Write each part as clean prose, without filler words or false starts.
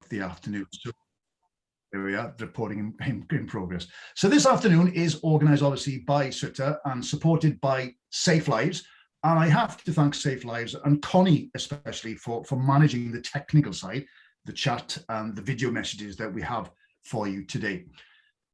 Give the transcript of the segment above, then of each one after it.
the afternoon. So here we are, reporting in progress. So this afternoon is organised obviously by SUTDA and supported by Safe Lives. And I have to thank Safe Lives and Connie especially for managing the technical side, the chat and the video messages that we have for you today.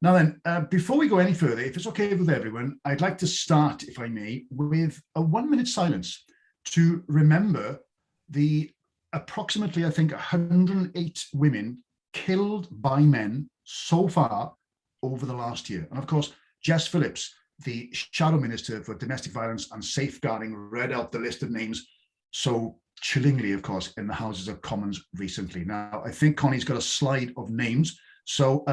Now then, before we go any further, if it's okay with everyone, I'd like to start, if I may, with a 1 minute silence to remember the approximately, I think, 108 women killed by men so far over the last year. And of course, Jess Phillips, the Shadow Minister for Domestic Violence and Safeguarding, read out the list of names so chillingly, of course, in the Houses of Commons recently. Now, I think Connie's got a slide of names. So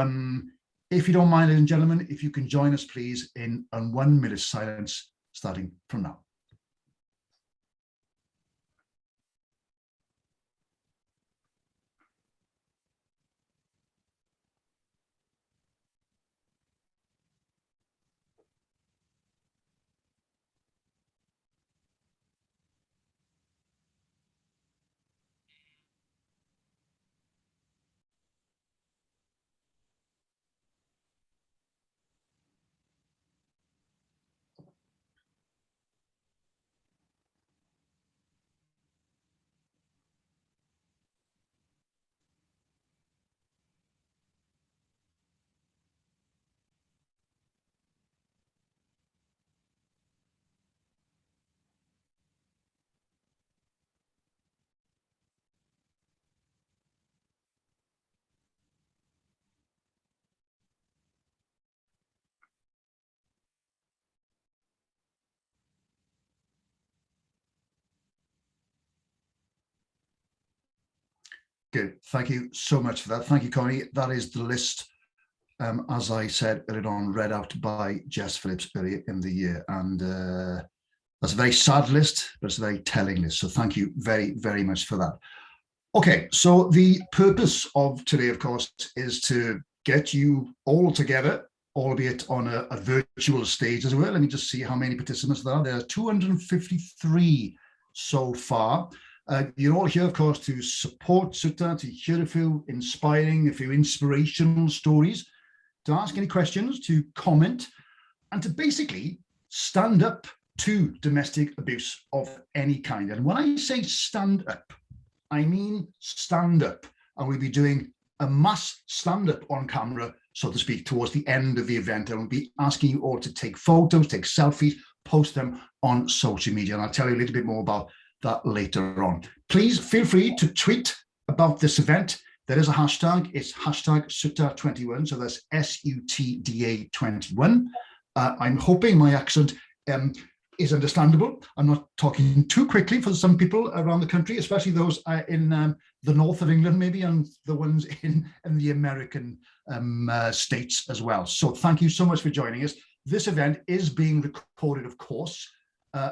if you don't mind, ladies and gentlemen, if you can join us, please, in a 1 minute silence starting from now. Good. Thank you so much for that. Thank you, Connie. That is the list, as I said earlier on, read out by Jess Phillips earlier in the year. And that's a very sad list, but it's a very telling list. So thank you very, very much for that. Okay, so the purpose of today, of course, is to get you all together, albeit on a virtual stage as well. Let me just see how many participants there are. There are 253 so far. You're all here, of course, to support SUTDA, to hear a few inspiring, a few inspirational stories, to ask any questions, to comment, and to basically stand up to domestic abuse of any kind. And when I say stand up, I mean stand up. And we'll be doing a mass stand up on camera, so to speak, towards the end of the event. And we'll be asking you all to take photos, take selfies, post them on social media. And I'll tell you a little bit more about that later on. Please feel free to tweet about this event. There is a hashtag. It's hashtag SUTDA21. So that's SUTDA 21. I'm hoping my accent is understandable. I'm not talking too quickly for some people around the country, especially those in the north of England, maybe, and the ones in the American states as well. So thank you so much for joining us. This event is being recorded, of course.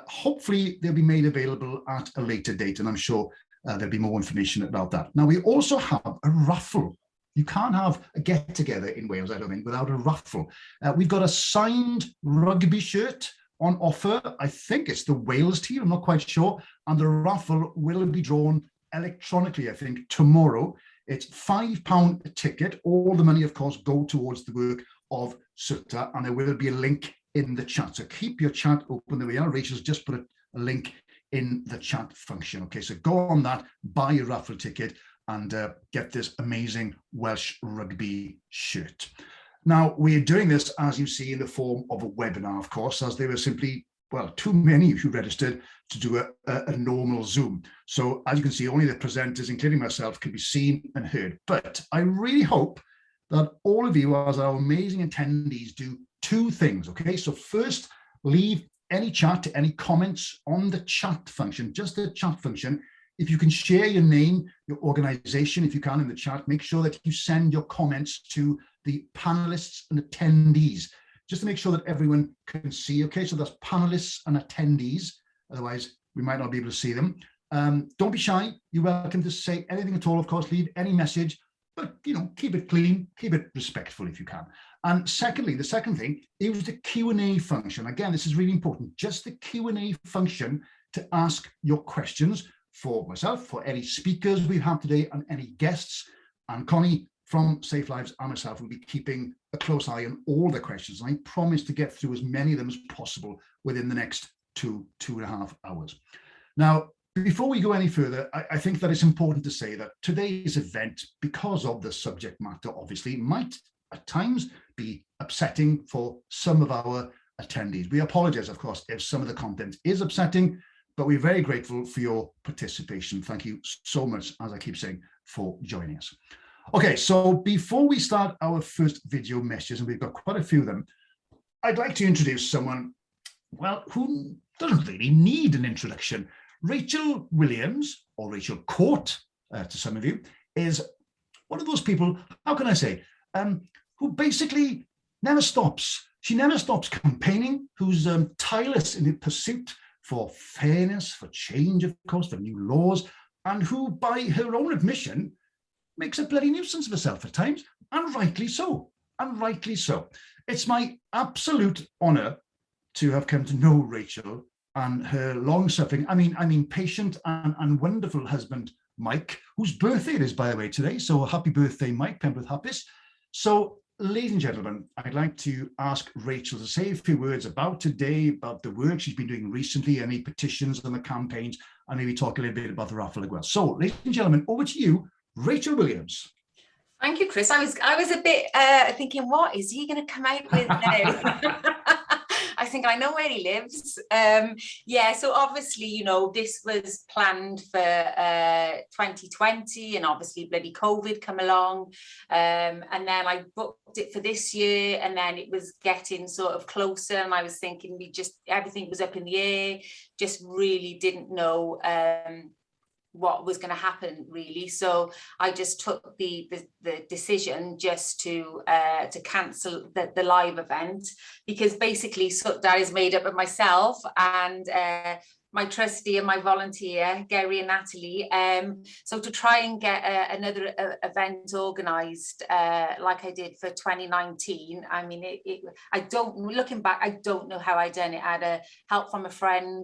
Hopefully they'll be made available at a later date, and I'm sure there'll be more information about that. Now, we also have a raffle. You can't have a get-together in Wales, I don't think, without a raffle. We've got a signed rugby shirt on offer. I think it's the Wales team, I'm not quite sure, and the raffle will be drawn electronically, I think, tomorrow. It's £5 a ticket. All the money, of course, go towards the work of SUTDA, and there will be a link in the chat. So keep your chat open. There we are. Rachel's just put a link in the chat function. Okay, so go on that, buy a raffle ticket, and get this amazing Welsh rugby shirt. Now, we're doing this, as you see, in the form of a webinar, of course, as there were simply, well, too many who registered to do a normal Zoom. So as you can see, only the presenters, including myself, can be seen and heard. But I really hope that all of you, as our amazing attendees, do two things, okay? So first, leave any chat, any comments on the chat function, just the chat function. If you can share your name, your organization, if you can, in the chat, make sure that you send your comments to the panelists and attendees, just to make sure that everyone can see, okay? So that's panelists and attendees, otherwise we might not be able to see them. Don't be shy, you're welcome to say anything at all, of course, leave any message, but, you know, keep it clean, keep it respectful if you can. And secondly, the second thing, it was the Q&A function. Again, this is really important, just the Q&A function to ask your questions for myself, for any speakers we have today, and any guests. And Connie from Safe Lives and myself will be keeping a close eye on all the questions. And I promise to get through as many of them as possible within the next 2.5 hours. Now, before we go any further, I think that it's important to say that today's event, because of the subject matter, obviously, might at times be upsetting for some of our attendees. We apologize, of course, if some of the content is upsetting, but we're very grateful for your participation. Thank you so much, as I keep saying, for joining us. Okay, so before we start our first video messages, and we've got quite a few of them, I'd like to introduce someone, well, who doesn't really need an introduction. Rachel Williams, or Rachel Court to some of you, is one of those people, how can I say, who basically never stops. She never stops campaigning, who's tireless in her pursuit for fairness, for change, of course, for new laws, and who, by her own admission, makes a bloody nuisance of herself at times, and rightly so, and rightly so. It's my absolute honour to have come to know Rachel and her long-suffering, I mean, patient and wonderful husband, Mike, whose birthday it is, by the way, today. So happy birthday, Mike, Penrith Happis. So, ladies and gentlemen, I'd like to ask Rachel to say a few words about today, about the work she's been doing recently, any petitions and the campaigns, and maybe talk a little bit about the raffle as well. So, ladies and gentlemen, over to you, Rachel Williams. Thank you, Chris. I was a bit thinking, what is he going to come out with now? I think I know where he lives. Yeah, so obviously, you know, this was planned for 2020, and obviously bloody COVID come along. And then I booked it for this year, and then it was getting sort of closer, and I was thinking everything was up in the air, just really didn't know what was going to happen, really. So I just took the decision just to cancel the live event, because basically SUTDA is made up of myself and my trustee and my volunteer, Gary and Natalie. So to try and get another event organised like I did for 2019, I mean, looking back, I don't know how I done it. I had help from a friend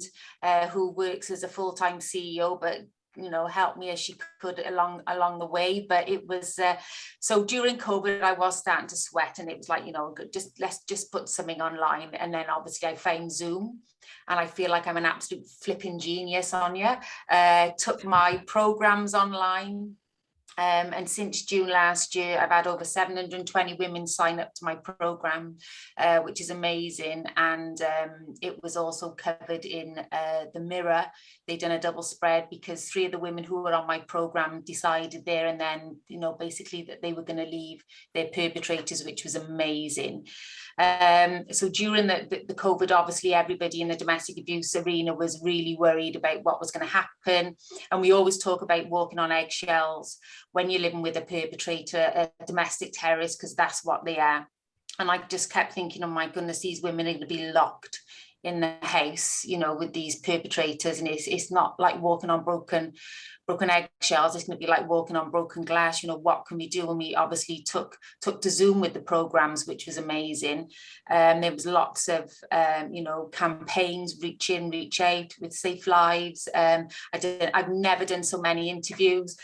who works as a full-time CEO, but you know, helped me as she could along the way. But it was so during COVID, I was starting to sweat, and it was like, you know, let's just put something online. And then obviously I found Zoom, and I feel like I'm an absolute flipping genius on you. Took my programs online. And since June last year, I've had over 720 women sign up to my program, which is amazing. And it was also covered in the Mirror. They'd done a double spread because 3 of the women who were on my program decided there and then, you know, basically that they were going to leave their perpetrators, which was amazing. So during the COVID, obviously everybody in the domestic abuse arena was really worried about what was going to happen. And we always talk about walking on eggshells when you're living with a perpetrator, a domestic terrorist, because that's what they are. And I just kept thinking, oh my goodness, these women are going to be locked in the house, you know, with these perpetrators. And it's not like walking on broken eggshells. It's going to be like walking on broken glass. You know, what can we do? And we obviously took to Zoom with the programs, which was amazing. There was lots of you know, campaigns, reach in, reach out with Safe Lives. I've never done so many interviews.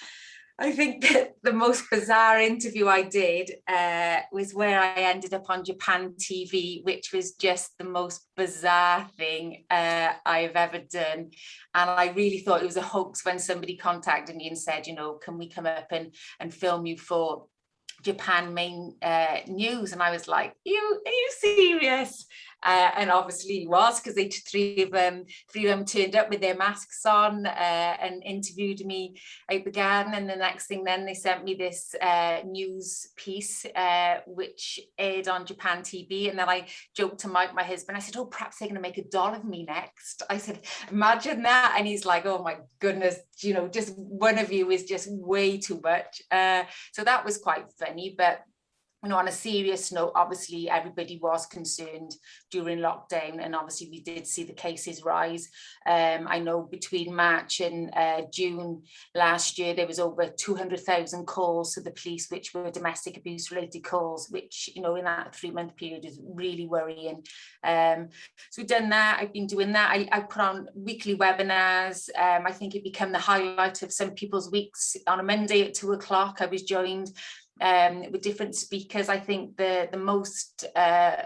I think that the most bizarre interview I did was where I ended up on Japan TV, which was just the most bizarre thing I've ever done. And I really thought it was a hoax when somebody contacted me and said, you know, can we come up and film you for Japan main news? And I was like, are you serious? And obviously he was, because three of them turned up with their masks on and interviewed me out the garden. And the next thing then they sent me this news piece which aired on Japan TV. And then I joked to my husband, I said, oh, perhaps they're going to make a doll of me next. I said, imagine that. And he's like, oh my goodness, you know, just one of you is just way too much. So that was quite funny. But on a serious note, obviously everybody was concerned during lockdown, and obviously we did see the cases rise. I know between March and June last year, there was over 200,000 calls to the police, which were domestic abuse related calls, which, in that 3-month period is really worrying. So we've done that. I've been doing that. I put on weekly webinars. I think it became the highlight of some people's weeks. On a Monday at 2 o'clock, I was joined with different speakers. I think the most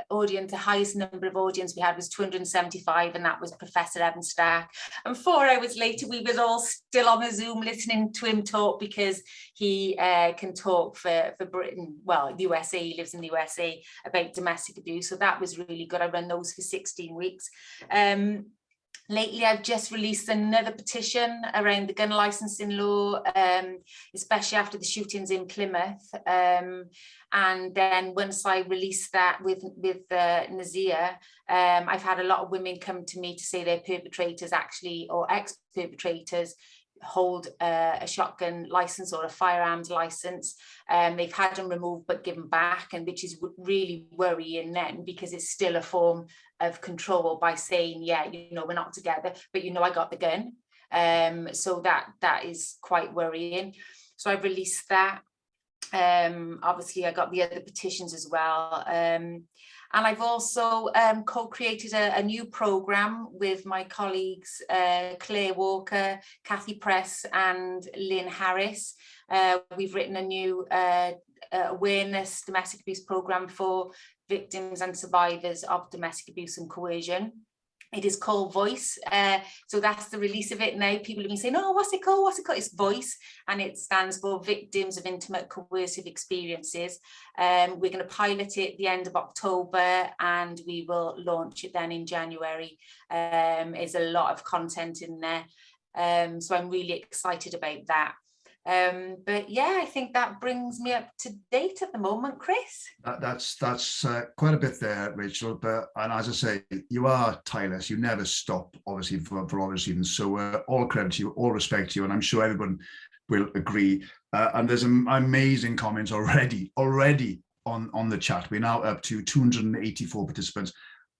audience, the highest number of audience we had was 275, and that was Professor Evan Stark. And 4 hours later, we was all still on the Zoom listening to him talk, because he can talk for Britain, well, the USA, he lives in the USA, about domestic abuse. So that was really good. I ran those for 16 weeks. Lately, I've just released another petition around the gun licensing law, especially after the shootings in Plymouth. And then once I released that with Nazir, I've had a lot of women come to me to say their perpetrators actually, or ex-perpetrators, hold a shotgun license or a firearms license. They've had them removed but given back, and which is really worrying then, because it's still a form of control by saying, yeah, we're not together, but I got the gun. So that is quite worrying. So I've released that. Obviously I got the other petitions as well. And I've also co-created a new programme with my colleagues, Claire Walker, Kathy Press and Lynn Harris. We've written a new awareness domestic abuse programme for victims and survivors of domestic abuse and coercion. It is called Voice. So that's the release of it now. People have been saying, oh, what's it called? What's it called? It's Voice, and it stands for Victims of Intimate Coercive Experiences. We're going to pilot it at the end of October, and we will launch it then in January. There's a lot of content in there. So I'm really excited about that. But yeah, I think that brings me up to date at the moment, Chris. That's quite a bit there, Rachel. And as I say, you are tireless. You never stop, obviously, for obvious reasons. So all credit to you, all respect to you, and I'm sure everyone will agree. And there's amazing comments already on the chat. We're now up to 284 participants.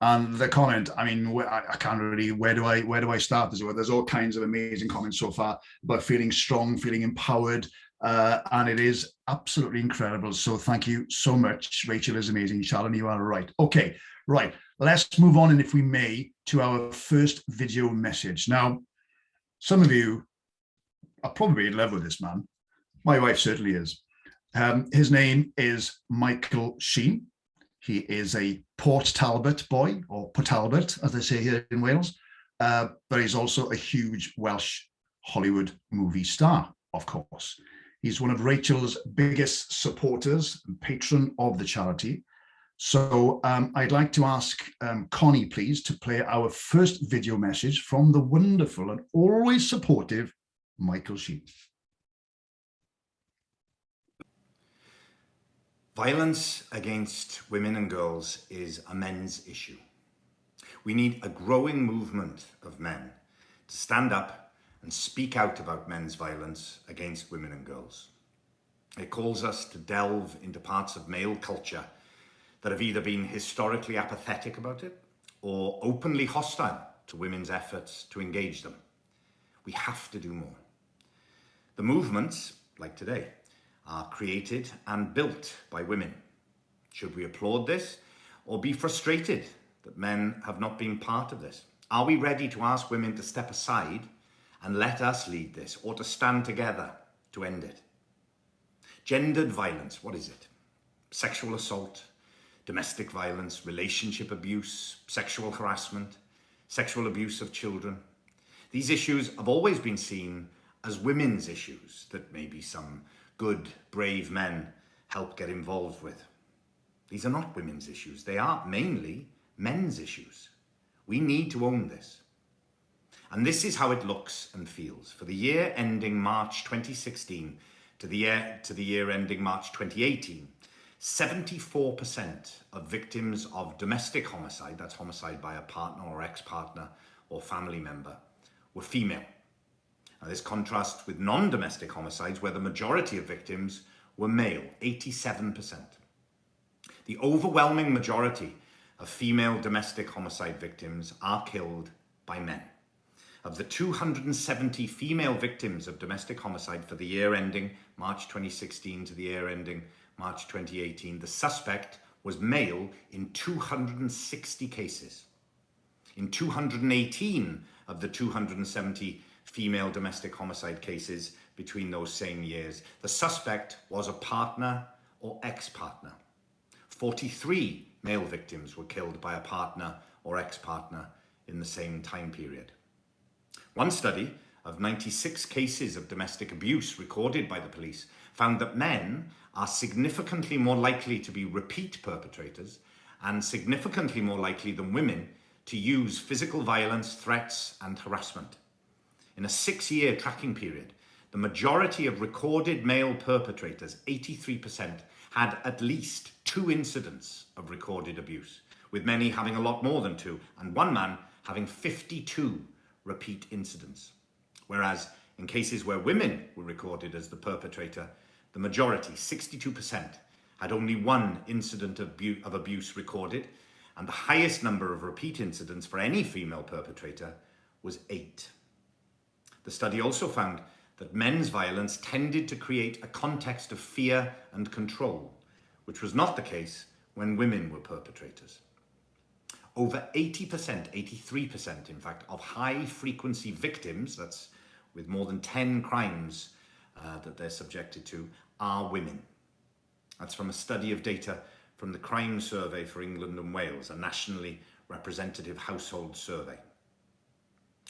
And the comment, I mean, I can't really, where do I start? There's all kinds of amazing comments so far about feeling strong, feeling empowered, and it is absolutely incredible. So thank you so much. Rachel is amazing. Sharon, you are right. Okay, right. Let's move on, and if we may, to our first video message. Now, some of you are probably in love with this man. My wife certainly is. His name is Michael Sheen. He is a Port Talbot boy, or Port Talbot, as they say here in Wales, but he's also a huge Welsh Hollywood movie star, of course. He's one of Rachel's biggest supporters and patron of the charity. So I'd like to ask Connie, please, to play our first video message from the wonderful and always supportive Michael Sheen. Violence against women and girls is a men's issue. We need a growing movement of men to stand up and speak out about men's violence against women and girls. It calls us to delve into parts of male culture that have either been historically apathetic about it or openly hostile to women's efforts to engage them. We have to do more. The movements, like today, are created and built by women. Should we applaud this or be frustrated that men have not been part of this? Are we ready to ask women to step aside and let us lead this, or to stand together to end it? Gendered violence, what is it? Sexual assault, domestic violence, relationship abuse, sexual harassment, sexual abuse of children. These issues have always been seen as women's issues that maybe some good, brave men help get involved with. These are not women's issues. They are mainly men's issues. We need to own this. And this is how it looks and feels. For the year ending March 2016 to the year ending March 2018, 74% of victims of domestic homicide, that's homicide by a partner or ex-partner or family member, were female. Now, this contrasts with non-domestic homicides, where the majority of victims were male, 87%. The overwhelming majority of female domestic homicide victims are killed by men. Of the 270 female victims of domestic homicide for the year ending March 2016 to the year ending March 2018, the suspect was male in 260 cases. In 218 of the 270 female domestic homicide cases between those same years, the suspect was a partner or ex-partner. 43 male victims were killed by a partner or ex-partner in the same time period. One study of 96 cases of domestic abuse recorded by the police found that men are significantly more likely to be repeat perpetrators and significantly more likely than women to use physical violence, threats, and harassment. In a 6-year tracking period, the majority of recorded male perpetrators, 83%, had at least 2 incidents of recorded abuse, with many having a lot more than 2, and one man having 52 repeat incidents. Whereas in cases where women were recorded as the perpetrator, the majority, 62%, had only 1 incident of abuse recorded, and the highest number of repeat incidents for any female perpetrator was 8. The study also found that men's violence tended to create a context of fear and control, which was not the case when women were perpetrators. Over 80%, 83% in fact, of high-frequency victims, that's with more than 10 crimes that they're subjected to, are women. That's from a study of data from the Crime Survey for England and Wales, a nationally representative household survey.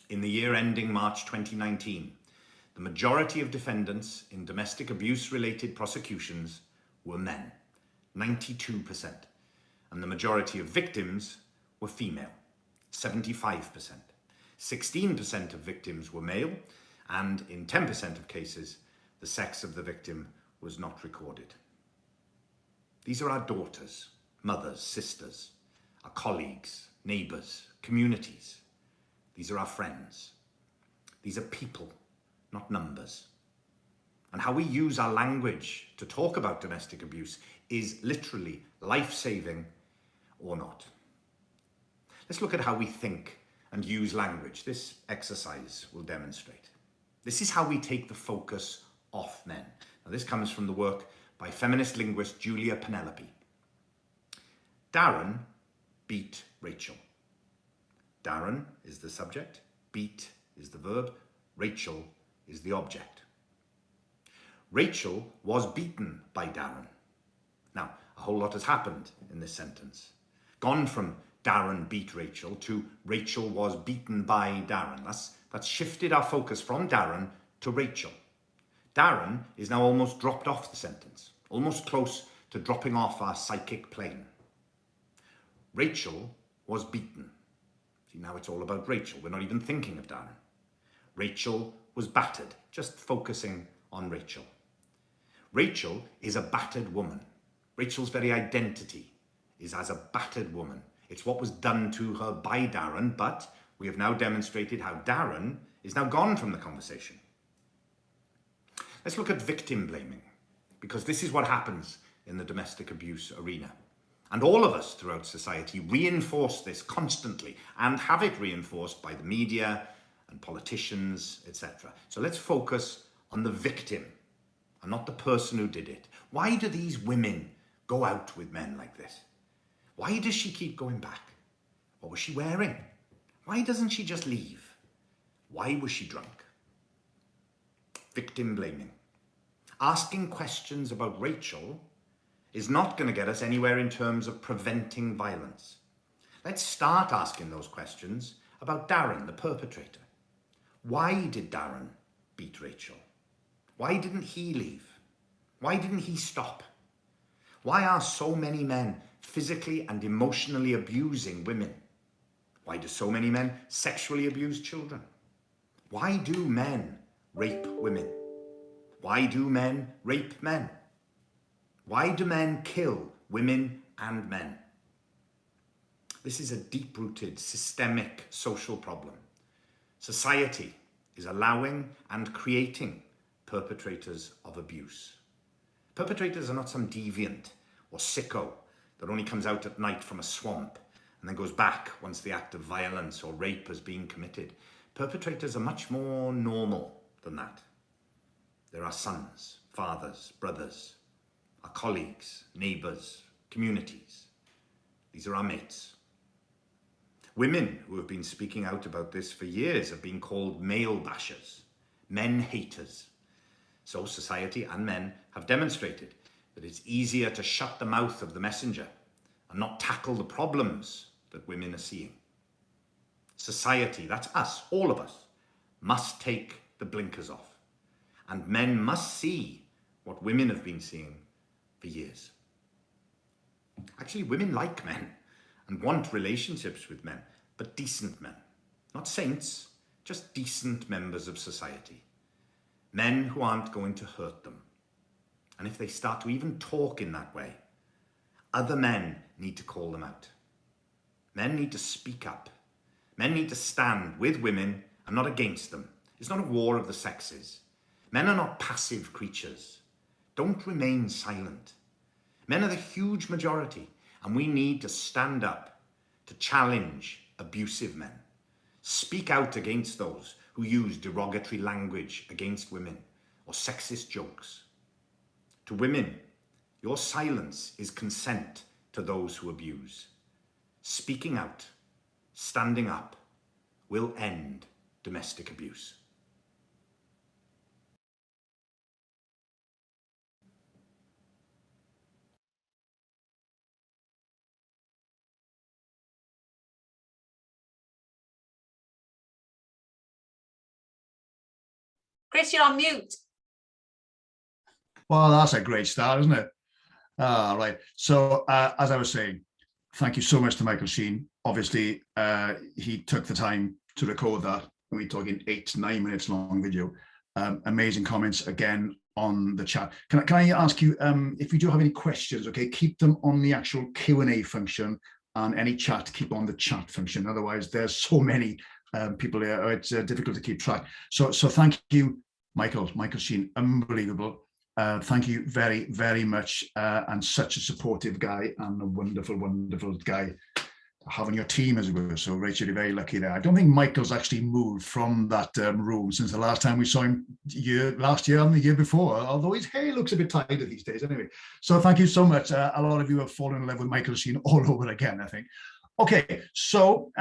In the year ending March 2019, the majority of defendants in domestic abuse-related prosecutions were men, 92%, and the majority of victims were female, 75%. 16% of victims were male, and in 10% of cases, the sex of the victim was not recorded. These are our daughters, mothers, sisters, our colleagues, neighbours, communities. These are our friends. These are people, not numbers. And how we use our language to talk about domestic abuse is literally life-saving or not. Let's look at how we think and use language. This exercise will demonstrate. This is how we take the focus off men. Now, this comes from the work by feminist linguist Julia Penelope. Darren beat Rachel. Darren is the subject, beat is the verb, Rachel is the object. Rachel was beaten by Darren. Now, a whole lot has happened in this sentence. Gone from Darren beat Rachel to Rachel was beaten by Darren. That's shifted our focus from Darren to Rachel. Darren is now almost dropped off the sentence, almost close to dropping off our psychic plane. Rachel was beaten. See, now it's all about Rachel. We're not even thinking of Darren. Rachel was battered, just focusing on Rachel. Rachel is a battered woman. Rachel's very identity is as a battered woman. It's what was done to her by Darren, but we have now demonstrated how Darren is now gone from the conversation. Let's look at victim blaming, because this is what happens in the domestic abuse arena. And all of us throughout society reinforce this constantly and have it reinforced by the media and politicians, etc. So let's focus on the victim and not the person who did it. Why do these women go out with men like this? Why does she keep going back? What was she wearing? Why doesn't she just leave? Why was she drunk? Victim blaming. Asking questions about Rachel is not going to get us anywhere in terms of preventing violence. Let's start asking those questions about Darren, the perpetrator. Why did Darren beat Rachel? Why didn't he leave? Why didn't he stop? Why are so many men physically and emotionally abusing women? Why do so many men sexually abuse children? Why do men rape women? Why do men rape men? Why do men kill women and men? This is a deep-rooted, systemic social problem. Society is allowing and creating perpetrators of abuse. Perpetrators are not some deviant or sicko that only comes out at night from a swamp and then goes back once the act of violence or rape has been committed. Perpetrators are much more normal than that. There are sons, fathers, brothers, our colleagues, neighbours, communities. These are our mates. Women who have been speaking out about this for years have been called male bashers, men haters. So society and men have demonstrated that it's easier to shut the mouth of the messenger and not tackle the problems that women are seeing. Society, that's us, all of us, must take the blinkers off. And men must see what women have been seeing for years. Actually, women like men and want relationships with men, but decent men. Not saints, just decent members of society. Men who aren't going to hurt them. And if they start to even talk in that way, other men need to call them out. Men need to speak up. Men need to stand with women and not against them. It's not a war of the sexes. Men are not passive creatures. Don't remain silent. Men are the huge majority, and we need to stand up to challenge abusive men. Speak out against those who use derogatory language against women or sexist jokes. To women, your silence is consent to those who abuse. Speaking out, standing up, will end domestic abuse. Chris, you're on mute. Well, that's a great start, isn't it? Right. So as I was saying, thank you so much to Michael Sheen. Obviously, he took the time to record that. We're talking 8 to 9 minutes long video. Amazing comments again on the chat. Can I ask you if you do have any questions? Okay, keep them on the actual Q&A function, and any chat, keep on the chat function. Otherwise, there's so many people here. It's difficult to keep track. So thank you, Michael Sheen. Unbelievable. Thank you very, very much, and such a supportive guy and a wonderful, wonderful guy having your team as well. So Rachel, you're very lucky there. I don't think Michael's actually moved from that room since the last time we saw him last year and the year before, although his hair looks a bit tighter these days anyway. So thank you so much. A lot of you have fallen in love with Michael Sheen all over again, I think. Okay, so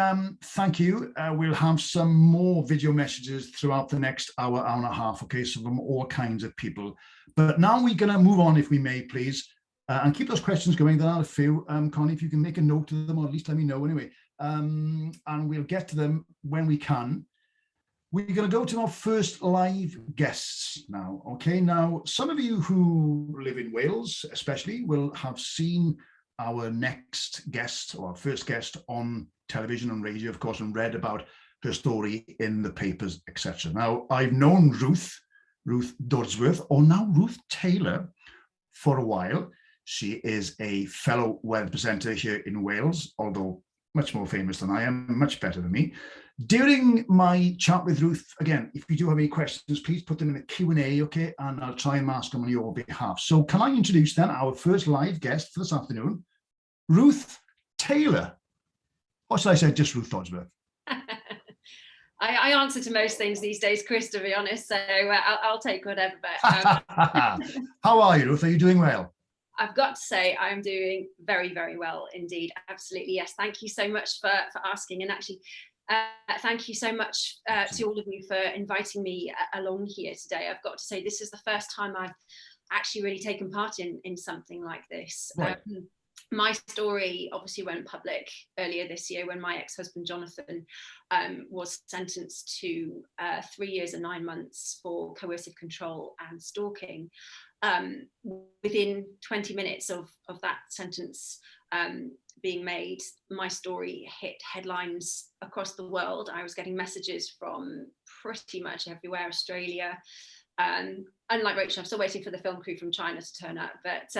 thank you. We'll have some more video messages throughout the next hour and a half, okay, so from all kinds of people. But now we're going to move on, if we may, please, and keep those questions going. There are a few. Connie, if you can make a note of them, or at least let me know anyway, and we'll get to them when we can. We're going to go to our first live guests now, okay? Now, some of you who live in Wales, especially, will have seen our next guest, or our first guest, on television and radio, of course, and read about her story in the papers, etc. Now, I've known Ruth Dodsworth, or now Ruth Taylor, for a while. She is a fellow weather presenter here in Wales, although much more famous than I am, much better than me. During my chat with Ruth, again, if you do have any questions, please put them in the Q&A, okay? And I'll try and ask them on your behalf. So can I introduce then our first live guest for this afternoon, Ruth Taylor. Or should I say just Ruth Dodsworth? I answer to most things these days, Chris, to be honest, so I'll take whatever. But, how are you, Ruth? Are you doing well? I've got to say I'm doing very, very well indeed. Absolutely, yes. Thank you so much for asking. And actually, thank you so much to all of you for inviting me along here today. I've got to say this is the first time I've actually really taken part in something like this. Right. My story obviously went public earlier this year when my ex-husband Jonathan was sentenced to 3 years and 9 months for coercive control and stalking. Within 20 minutes of that sentence being made, my story hit headlines across the world. I was getting messages from pretty much everywhere, Australia. Unlike Rachel, I'm still waiting for the film crew from China to turn up, but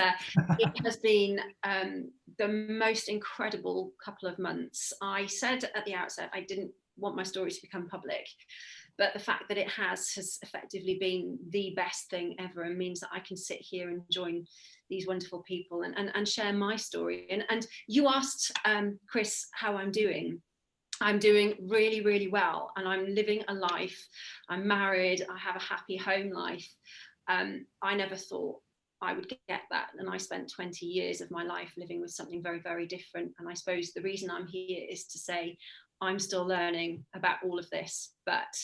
it has been the most incredible couple of months. I said at the outset I didn't want my story to become public but the fact that it has effectively been the best thing ever, and means that I can sit here and join these wonderful people and share my story. And you asked, Chris, how I'm doing. I'm doing really, really well, and I'm living a life. I'm married, I have a happy home life. I never thought I would get that, and I spent 20 years of my life living with something very, very different. And I suppose the reason I'm here is to say I'm still learning about all of this, but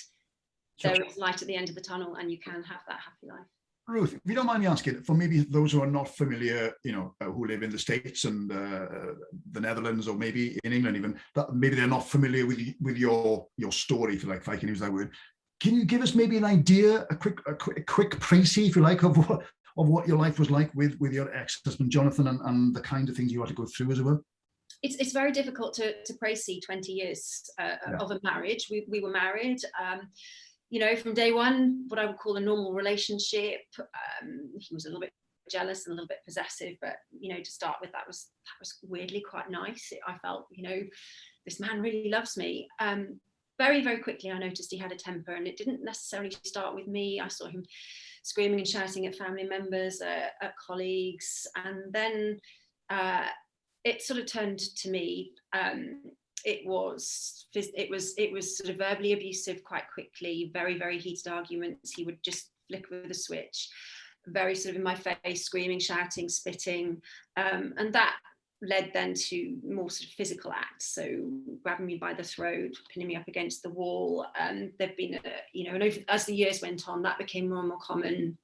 there is light at the end of the tunnel, and you can have that happy life. Ruth, if you don't mind me asking, for maybe those who are not familiar, who live in the States and the Netherlands, or maybe in England even, that maybe they're not familiar with your story, if you like, if I can use that word. Can you give us maybe an idea, a quick précis, if you like, of what your life was like with your ex-husband Jonathan, and the kind of things you had to go through as well? It's very difficult to précis 20 years of a marriage. We were married. From day one, what I would call a normal relationship. He was a little bit jealous and a little bit possessive, but to start with, that was weirdly quite nice. I felt, this man really loves me. Very, very quickly, I noticed he had a temper, and it didn't necessarily start with me. I saw him screaming and shouting at family members, at colleagues, and then it sort of turned to me. It was sort of verbally abusive quite quickly, very, very heated arguments. He would just flick with a switch, very sort of in my face, screaming, shouting, spitting, and that led then to more sort of physical acts. So grabbing me by the throat, pinning me up against the wall. There've been, and as the years went on, that became more and more common.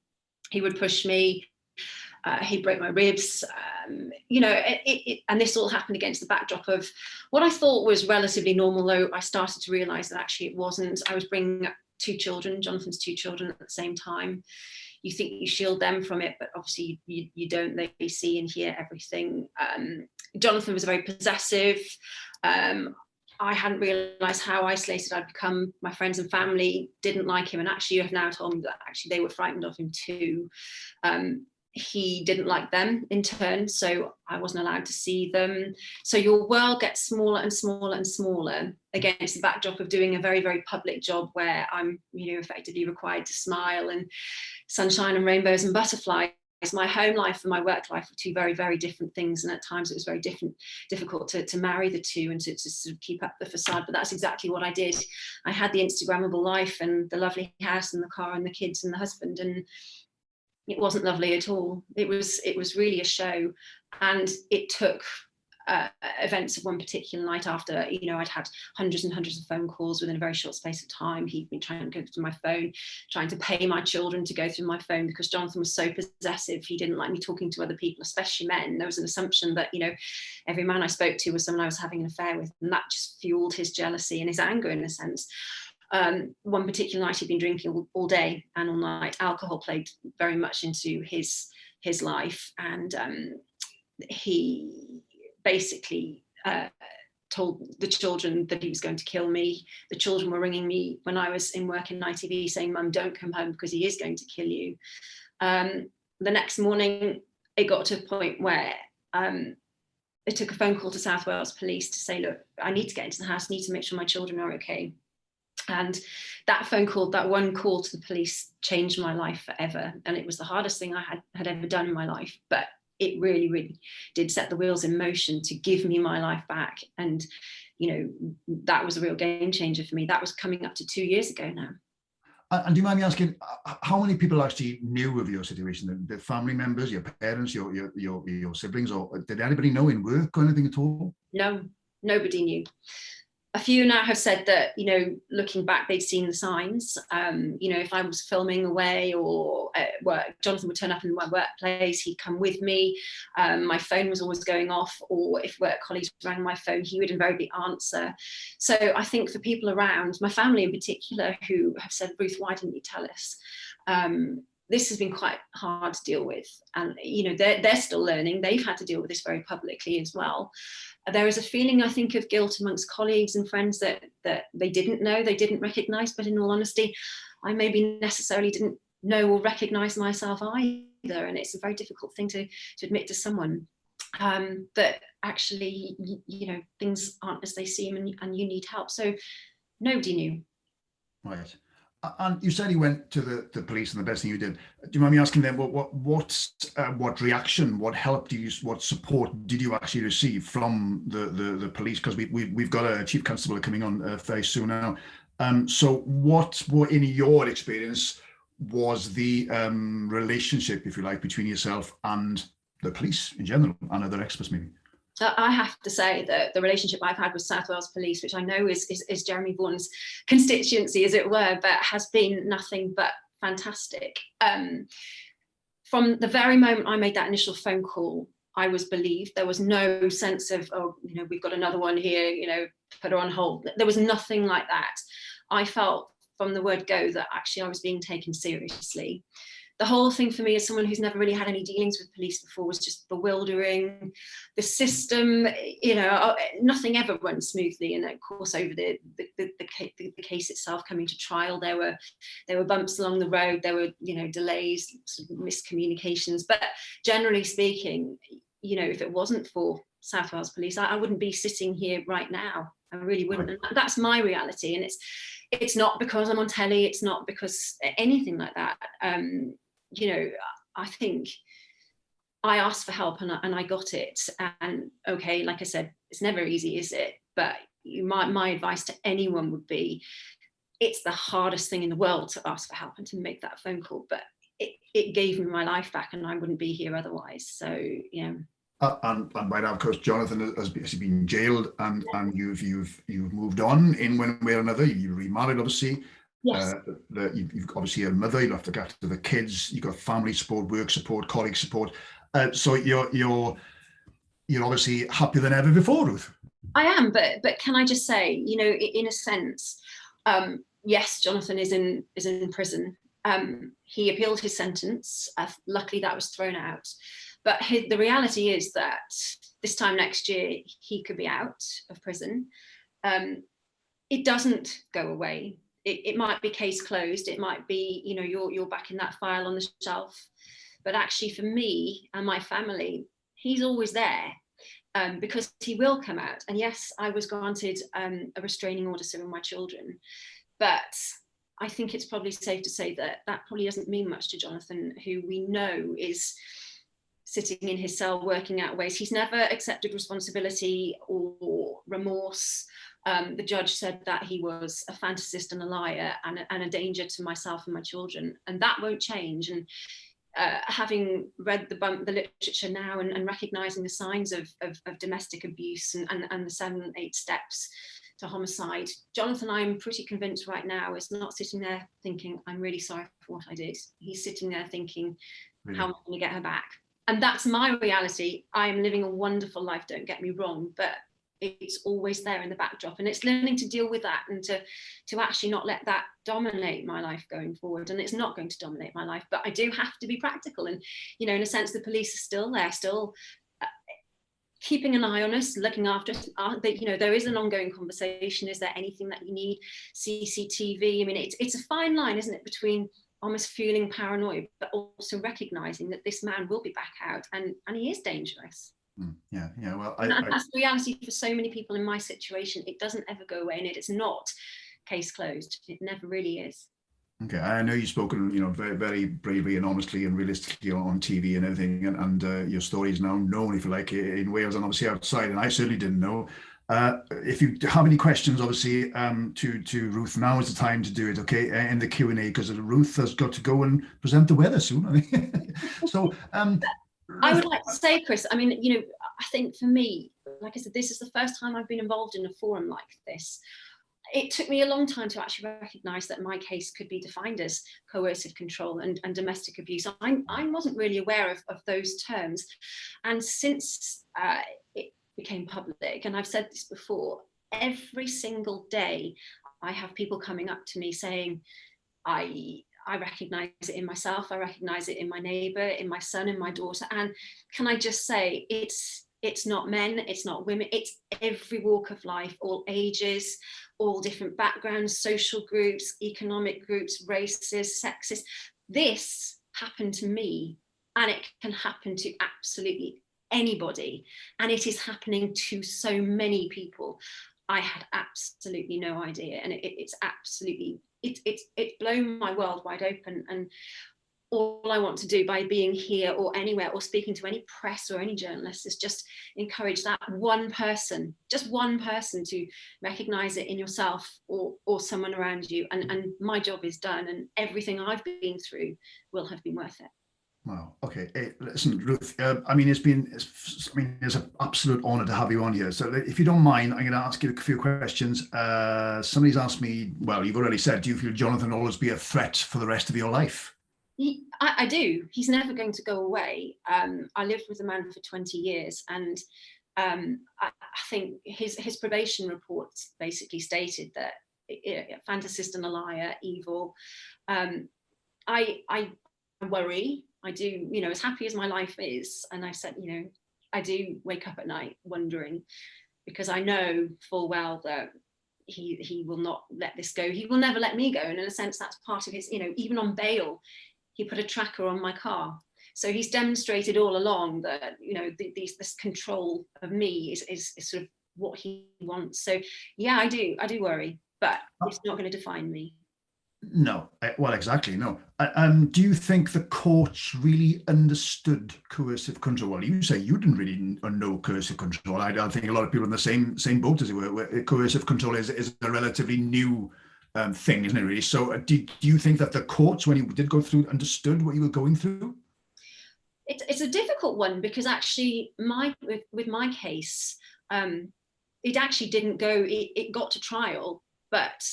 He would push me. He'd break my ribs, and this all happened against the backdrop of what I thought was relatively normal, though I started to realise that actually it wasn't. I was bringing up Jonathan's two children at the same time. You think you shield them from it, but obviously you don't. They see and hear everything. Jonathan was very possessive. I hadn't realised how isolated I'd become. My friends and family didn't like him, and actually you have now told me that actually they were frightened of him too. He didn't like them in turn, so I wasn't allowed to see them. So your world gets smaller and smaller and smaller against the backdrop of doing a very, very public job where I'm, effectively required to smile and sunshine and rainbows and butterflies. My home life and my work life were two very, very different things, and at times it was very difficult to marry the two and to sort of keep up the facade. But that's exactly what I did. I had the Instagrammable life and the lovely house and the car and the kids and the husband, and it wasn't lovely at all. It was really a show, and it took events of one particular night after, I'd had hundreds and hundreds of phone calls within a very short space of time. He'd been trying to go through my phone, trying to pay my children to go through my phone, because Jonathan was so possessive. He didn't like me talking to other people, especially men. There was an assumption that, every man I spoke to was someone I was having an affair with, and that just fueled his jealousy and his anger in a sense. One particular night he'd been drinking all day and all night. Alcohol played very much into his life, and he basically told the children that he was going to kill me. The children were ringing me when I was in work in ITV saying, "Mum, don't come home because he is going to kill you." The next morning it got to a point where they took a phone call to South Wales Police to say, "Look, I need to get into the house, need to make sure my children are okay." And that phone call, that one call to the police, changed my life forever. And it was the hardest thing I had ever done in my life. But it really, really did set the wheels in motion to give me my life back. And, that was a real game changer for me. That was coming up to 2 years ago now. And do you mind me asking, how many people actually knew of your situation? The family members, your parents, your siblings, or did anybody know in work or anything at all? No, nobody knew. A few now have said that, looking back, they'd seen the signs. If I was filming away or at work, Jonathan would turn up in my workplace, he'd come with me. My phone was always going off, or if work colleagues rang my phone, he would invariably answer. So I think for people around, my family in particular, who have said, "Ruth, why didn't you tell us?" This has been quite hard to deal with. And, they're still learning. They've had to deal with this very publicly as well. There is a feeling, I think, of guilt amongst colleagues and friends that they didn't know, they didn't recognise. But in all honesty, I maybe necessarily didn't know or recognise myself either. And it's a very difficult thing to admit to someone, that actually, Right. things aren't as they seem, and you need help. So nobody knew. Right. And you said you went to the police, and the best thing you did. Do you mind me asking then, what reaction, what help do you, what support did you actually receive from the police? Because we've got a chief constable coming on very soon now. So what in your experience was the relationship, if you like, between yourself and the police in general and other experts maybe? I have to say that the relationship I've had with South Wales Police, which I know is Jeremy Vaughan's constituency, as it were, but has been nothing but fantastic. From the very moment I made that initial phone call, I was believed. There was no sense of, oh, you know, we've got another one here, you know, put her on hold. There was nothing like that. I felt from the word go that actually I was being taken seriously. The whole thing for me, as someone who's never really had any dealings with police before, was just bewildering. The system, you know, nothing ever went smoothly. And of course, over the case itself coming to trial, there were bumps along the road. There were, you know, delays, sort of miscommunications. But generally speaking, you know, if it wasn't for South Wales Police, I wouldn't be sitting here right now. I really wouldn't. And that's my reality. And it's not because I'm on telly. It's not because anything like that. You know, I think I asked for help and I got it. And okay, like I said, it's never easy, is it? But my advice to anyone would be, it's the hardest thing in the world to ask for help and to make that phone call. But it gave me my life back, and I wouldn't be here otherwise. So, yeah. And by now, of course, Jonathan has been jailed, and you've moved on in one way or another. You remarried, obviously. Yes. You've obviously a mother. You have to look after the kids. You've got family support, work support, colleague support. So you're obviously happier than ever before, Ruth. I am, but can I just say, you know, in a sense, yes, Jonathan is in prison. He appealed his sentence. Luckily, that was thrown out. But the reality is that this time next year, he could be out of prison. It doesn't go away. It might be case closed. It might be, you know, you're back in that file on the shelf. But actually, for me and my family, he's always there, because he will come out. And yes, I was granted a restraining order serving my children, but I think it's probably safe to say that probably doesn't mean much to Jonathan, who we know is sitting in his cell working out ways. He's never accepted responsibility or remorse. The judge said that he was a fantasist and a liar and a danger to myself and my children, and that won't change. And having read the literature now and recognizing the signs of domestic abuse and the 7, 8 steps to homicide, Jonathan, I'm pretty convinced right now, is not sitting there thinking, I'm really sorry for what I did. He's sitting there thinking, really? How am I going to get her back? And that's my reality. I am living a wonderful life, don't get me wrong, but it's always there in the backdrop, and it's learning to deal with that and to actually not let that dominate my life going forward. And it's not going to dominate my life, but I do have to be practical. And, you know, in a sense, the police are still there, still keeping an eye on us, looking after us. You know, there is an ongoing conversation. Is there anything that you need? CCTV. I mean, it's a fine line, isn't it, between almost feeling paranoid, but also recognizing that this man will be back out, and he is dangerous. Yeah. Well, that's the reality for so many people in my situation. It doesn't ever go away, and it is not case closed. It never really is. Okay, I know you've spoken, you know, very, very bravely and honestly and realistically on TV and everything, and your story is now known, if you like, in Wales and obviously outside. And I certainly didn't know. If you have any questions, obviously, to Ruth, now is the time to do it. Okay, in the Q&A, because Ruth has got to go and present the weather soon. I think. So. I would like to say, Chris, I mean, you know, I think for me, like I said, this is the first time I've been involved in a forum like this. It took me a long time to actually recognise that my case could be defined as coercive control and domestic abuse. I wasn't really aware of those terms. And since it became public, and I've said this before, every single day I have people coming up to me saying, I recognise it in myself, I recognise it in my neighbour, in my son, in my daughter. And can I just say, it's not men, it's not women, it's every walk of life, all ages, all different backgrounds, social groups, economic groups, races, sexes. This happened to me, and it can happen to absolutely anybody. And it is happening to so many people. I had absolutely no idea, and it's absolutely it's blown my world wide open. And all I want to do by being here or anywhere or speaking to any press or any journalist is just encourage that one person, just one person, to recognize it in yourself or someone around you. And my job is done, and everything I've been through will have been worth it. Wow. Okay. Hey, listen, Ruth. I mean, it's an absolute honour to have you on here. So, if you don't mind, I'm going to ask you a few questions. Somebody's asked me. Well, you've already said. Do you feel Jonathan will always be a threat for the rest of your life? I do. He's never going to go away. I lived with a man for 20 years, and I think his probation report basically stated that fantasist and a liar, evil. I worry. I do, as happy as my life is, and I said, I do wake up at night wondering, because I know full well that he will not let this go. He will never let me go. And in a sense, that's part of his, even on bail, he put a tracker on my car. So he's demonstrated all along that, this control of me is sort of what he wants. So yeah, I do worry, but it's not going to define me. No, well, exactly. No. Do you think the courts really understood coercive control? Well, you say you didn't really know coercive control. I think a lot of people in the same boat as you were. Where coercive control is a relatively new thing, isn't it? Really. So, do you think that the courts, when you did go through, understood what you were going through? It's a difficult one, because actually, with my case, it actually didn't go. It got to trial, but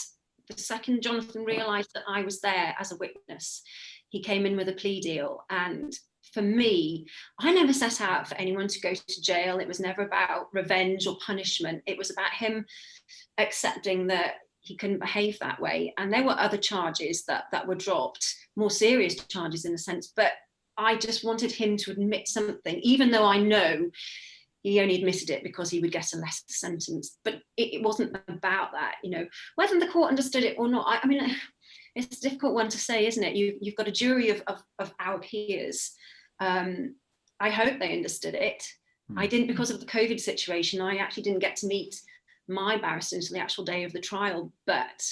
the second Jonathan realised that I was there as a witness, he came in with a plea deal. And for me, I never set out for anyone to go to jail. It was never about revenge or punishment. It was about him accepting that he couldn't behave that way. And there were other charges that were dropped, more serious charges in a sense. But I just wanted him to admit something, even though I know he only admitted it because he would get a lesser sentence. But it wasn't about that, whether the court understood it or not. I mean, it's a difficult one to say, isn't it? You've got a jury of our peers. I hope they understood it. I didn't, because of the COVID situation. I actually didn't get to meet my barrister until the actual day of the trial. But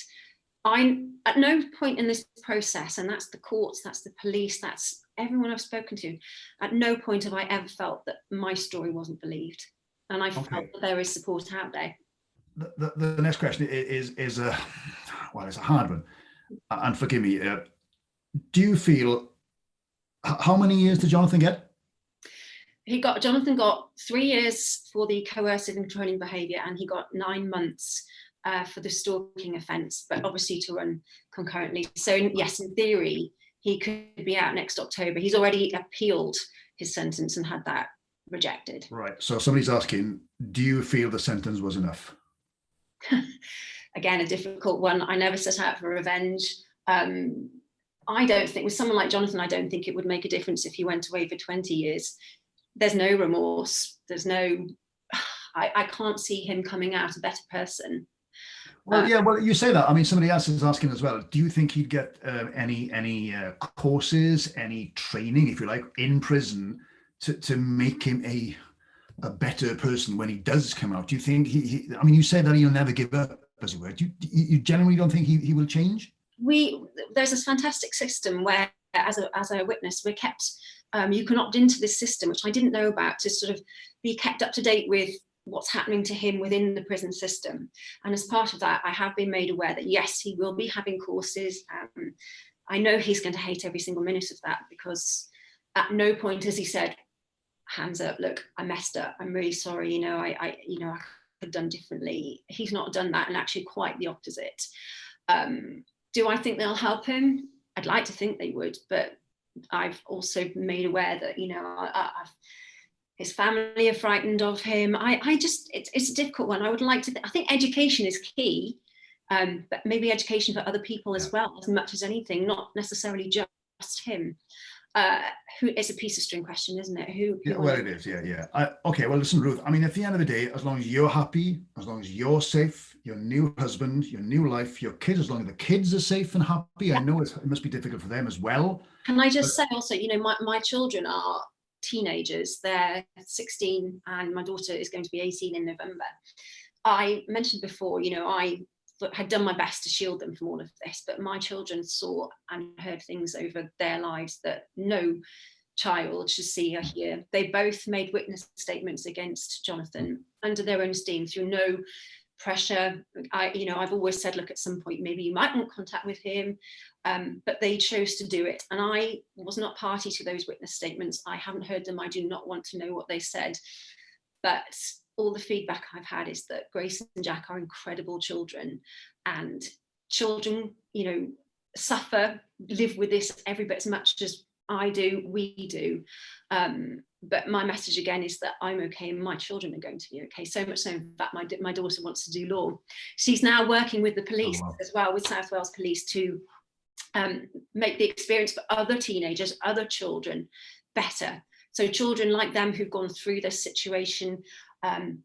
I, at no point in this process, and that's the courts, that's the police, that's everyone I've spoken to, at no point have I ever felt that my story wasn't believed. And I felt that there is support out there. The next question is it's a hard one. And forgive me, do you feel, how many years did Jonathan get? Jonathan got 3 years for the coercive and controlling behaviour, and he got 9 months for the stalking offence, but obviously to run concurrently. So yes, in theory, he could be out next October. He's already appealed his sentence and had that rejected. Right. So somebody's asking, do you feel the sentence was enough? Again, a difficult one. I never set out for revenge. I don't think, with someone like Jonathan, I don't think it would make a difference if he went away for 20 years. There's no remorse. There's no, I can't see him coming out a better person. Well, yeah, well, you say that. I mean, somebody else is asking as well. Do you think he'd get any courses, any training, if you like, in prison to make him a better person when he does come out? Do you think I mean, you say that he'll never give up, as it were. Do you generally don't think he will change? There's this fantastic system where, as a witness, we're kept. You can opt into this system, which I didn't know about, to sort of be kept up to date with what's happening to him within the prison system. And as part of that, I have been made aware that yes, he will be having courses. I know he's going to hate every single minute of that, because at no point has he said, hands up, look, I messed up, I'm really sorry, I could have done differently. He's not done that, and actually quite the opposite. Do I think they'll help him? I'd like to think they would, but I've also been made aware that, his family are frightened of him. It's a difficult one. I would like to, I think education is key, but maybe education for other people as well, as much as anything, not necessarily just him. It's a piece of string question, isn't it? Well, it is, yeah. Okay, well, listen, Ruth, I mean, at the end of the day, as long as you're happy, as long as you're safe, your new husband, your new life, your kids, as long as the kids are safe and happy, I know it must be difficult for them as well. Can I just say also, my children are teenagers. They're 16 and my daughter is going to be 18 in November. I mentioned before, you know, I had done my best to shield them from all of this, but my children saw and heard things over their lives that no child should see or hear. They both made witness statements against Jonathan under their own steam, through no pressure. I've always said, look, at some point maybe you might want contact with him, but they chose to do it, and I was not party to those witness statements. I haven't heard them. I do not want to know what they said, but all the feedback I've had is that Grace and Jack are incredible children, and children, you know, suffer, live with this every bit as much as I do, we do. But my message again is that I'm okay and my children are going to be okay. So much so, in fact, my daughter wants to do law. She's now working with the police as well, with South Wales Police, to make the experience for other teenagers, other children, better. So children like them who've gone through this situation,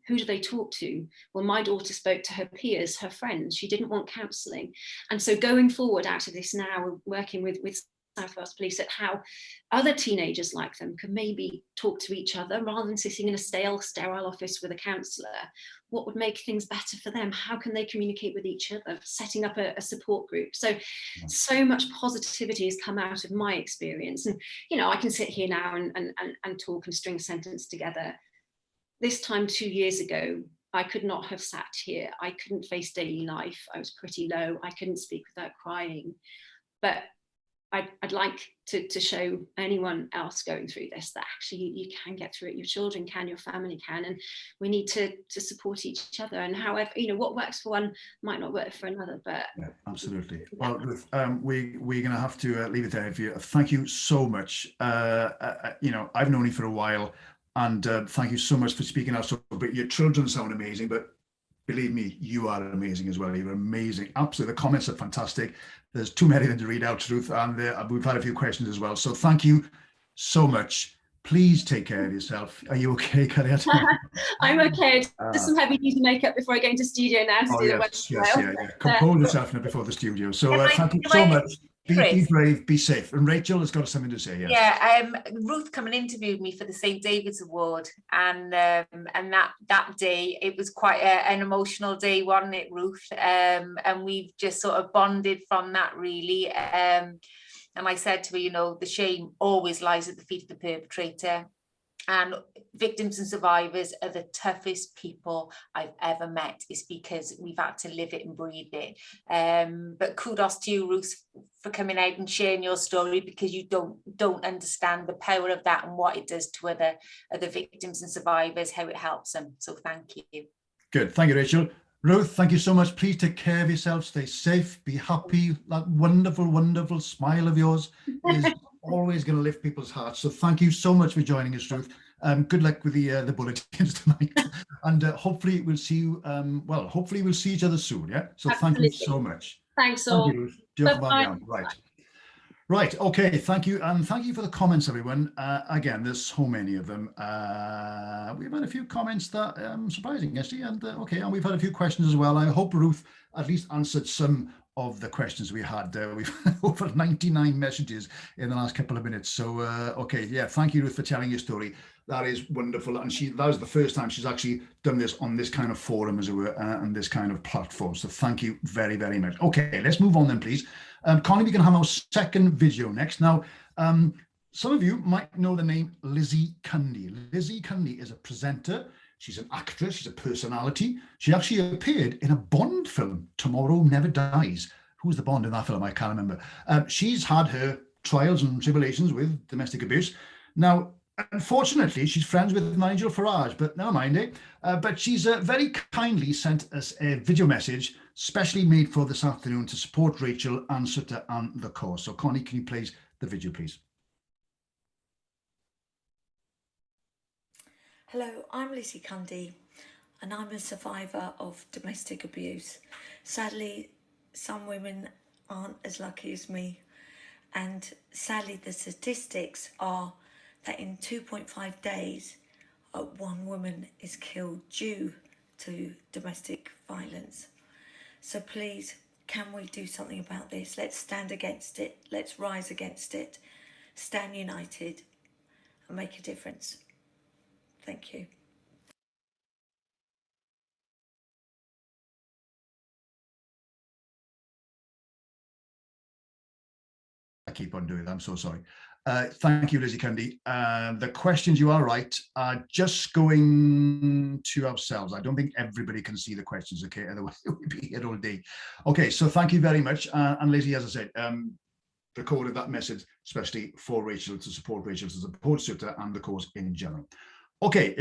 who do they talk to? Well, my daughter spoke to her peers, her friends. She didn't want counselling. And so going forward out of this now, we're working with South Wales Police at how other teenagers like them could maybe talk to each other rather than sitting in a sterile office with a counsellor. What would make things better for them? How can they communicate with each other? Setting up a support group. So much positivity has come out of my experience. And, you know, I can sit here now and talk and string a sentence together. This time 2 years ago, I could not have sat here. I couldn't face daily life. I was pretty low. I couldn't speak without crying. But I'd like to show anyone else going through this that actually you can get through it. Your children can, your family can, and we need to support each other. And however, you know, what works for one might not work for another. But yeah, absolutely. Well, Ruth, we're going to have to leave it there for you. Thank you so much. You know, I've known you for a while, and thank you so much for speaking out. But your children sound amazing, but believe me, you are amazing as well. You're amazing. Absolutely. The comments are fantastic. There's too many of them to read out, Ruth, and we've had a few questions as well. So thank you so much. Please take care of yourself. Are you okay, Carrie? I'm okay. Just some heavy duty makeup before I go into studio now to do the yes, yeah. Compose yourself now before the studio. So thank you so much. Be brave, be safe. And Rachel has got something to say. Yes. Yeah, Ruth come and interviewed me for the St. David's Award, and that day it was quite an emotional day, wasn't it, Ruth? And we've just sort of bonded from that, really. And I said to her, you know, the shame always lies at the feet of the perpetrator. And victims and survivors are the toughest people I've ever met. It's because we've had to live it and breathe it. But kudos to you, Ruth, for coming out and sharing your story, because you don't understand the power of that and what it does to other victims and survivors, how it helps them. So thank you. Good. Thank you, Rachel. Ruth, thank you so much. Please take care of yourself. Stay safe. Be happy. That wonderful, wonderful smile of yours is always going to lift people's hearts. So thank you so much for joining us, Ruth. Good luck with the bulletins tonight, and hopefully we'll see you. Hopefully we'll see each other soon. Yeah. So Absolutely. Thank you so much. Thanks all. Thank you, Ruth. Right. Okay. Thank you, and thank you for the comments, everyone. Again, there's so many of them. We've had a few comments that surprising, actually, and and we've had a few questions as well. I hope Ruth at least answered some of the questions we had. We've over 99 messages in the last couple of minutes. So, thank you, Ruth, for telling your story. That is wonderful. And that was the first time she's actually done this on this kind of forum, as it were, and this kind of platform. So thank you very, very much. Okay, let's move on then, please. Connie, we can have our second video next. Now, some of you might know the name Lizzie Cundy. Lizzie Cundy is a presenter. She's an actress, she's a personality. She actually appeared in a Bond film, Tomorrow Never Dies. Who's the Bond in that film? I can't remember. She's had her trials and tribulations with domestic abuse. Now, unfortunately, she's friends with Nigel Farage, but never mind it. But she's very kindly sent us a video message, specially made for this afternoon to support Rachel and SUTDA and the cause. So, Connie, can you play the video, please? Hello, I'm Lizzie Cundy, and I'm a survivor of domestic abuse. Sadly, some women aren't as lucky as me, and sadly the statistics are that in 2.5 days, one woman is killed due to domestic violence. So please, can we do something about this? Let's stand against it. Let's rise against it. Stand united and make a difference. Thank you. keep on doing that. I'm so sorry. Thank you, Lizzie Cundy. The questions, you are right, are just going to ourselves. I don't think everybody can see the questions, okay? Otherwise, we'd be here all day. Okay, so thank you very much. And Lizzie, as I said, recorded that message, especially for Rachel, to support Rachel, to support SUTDA and the cause in general. Okay,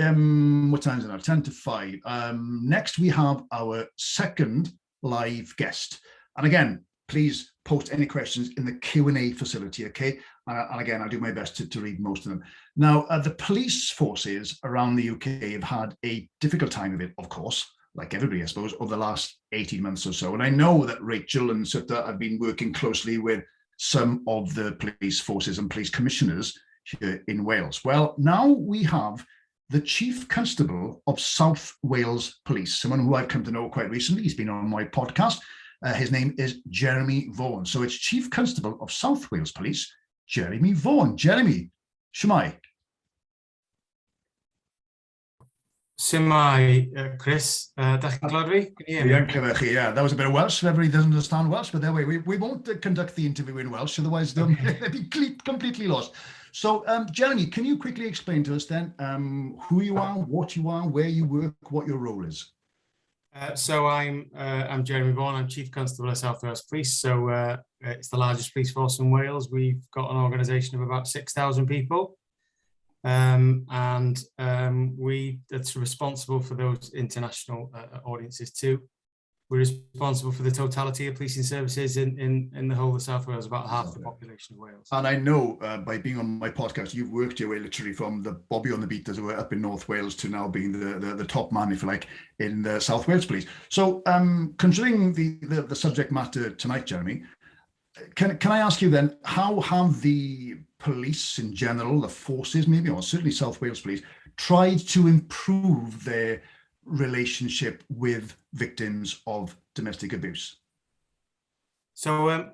what time is it now? 10 to 5. Next, we have our second live guest. And again, please post any questions in the Q&A facility, okay? And again, I'll do my best to read most of them. Now, the police forces around the UK have had a difficult time of it, of course, like everybody, I suppose, over the last 18 months or so. And I know that Rachel and SUTDA have been working closely with some of the police forces and police commissioners here in Wales. Well, now we have the Chief Constable of South Wales Police, someone who I've come to know quite recently. He's been on my podcast. His name is Jeremy Vaughan. So it's Chief Constable of South Wales Police, Jeremy Vaughan. Jeremy, shwmai? Shwmai, Chris. Dach chi'n clywed fi? Can you hear me? Yeah, that was a bit of Welsh. Everybody doesn't understand Welsh, but there we won't conduct the interview in Welsh, otherwise they'll be completely lost. So, Jeremy, can you quickly explain to us then who you are, what you are, where you work, what your role is? So I'm Jeremy Vaughan. I'm Chief Constable of South Wales Police. So it's the largest police force in Wales. We've got an organisation of about 6,000 people, and that's responsible for those international audiences too. We're responsible for the totality of policing services in the whole of South Wales, about half the population of Wales. And I know by being on my podcast, you've worked your way literally from the Bobby on the beat, as it were, up in North Wales to now being the top man, if you like, in the South Wales Police. So considering the subject matter tonight, Jeremy, can I ask you then, how have the police in general, the forces maybe, or certainly South Wales Police, tried to improve their relationship with victims of domestic abuse? So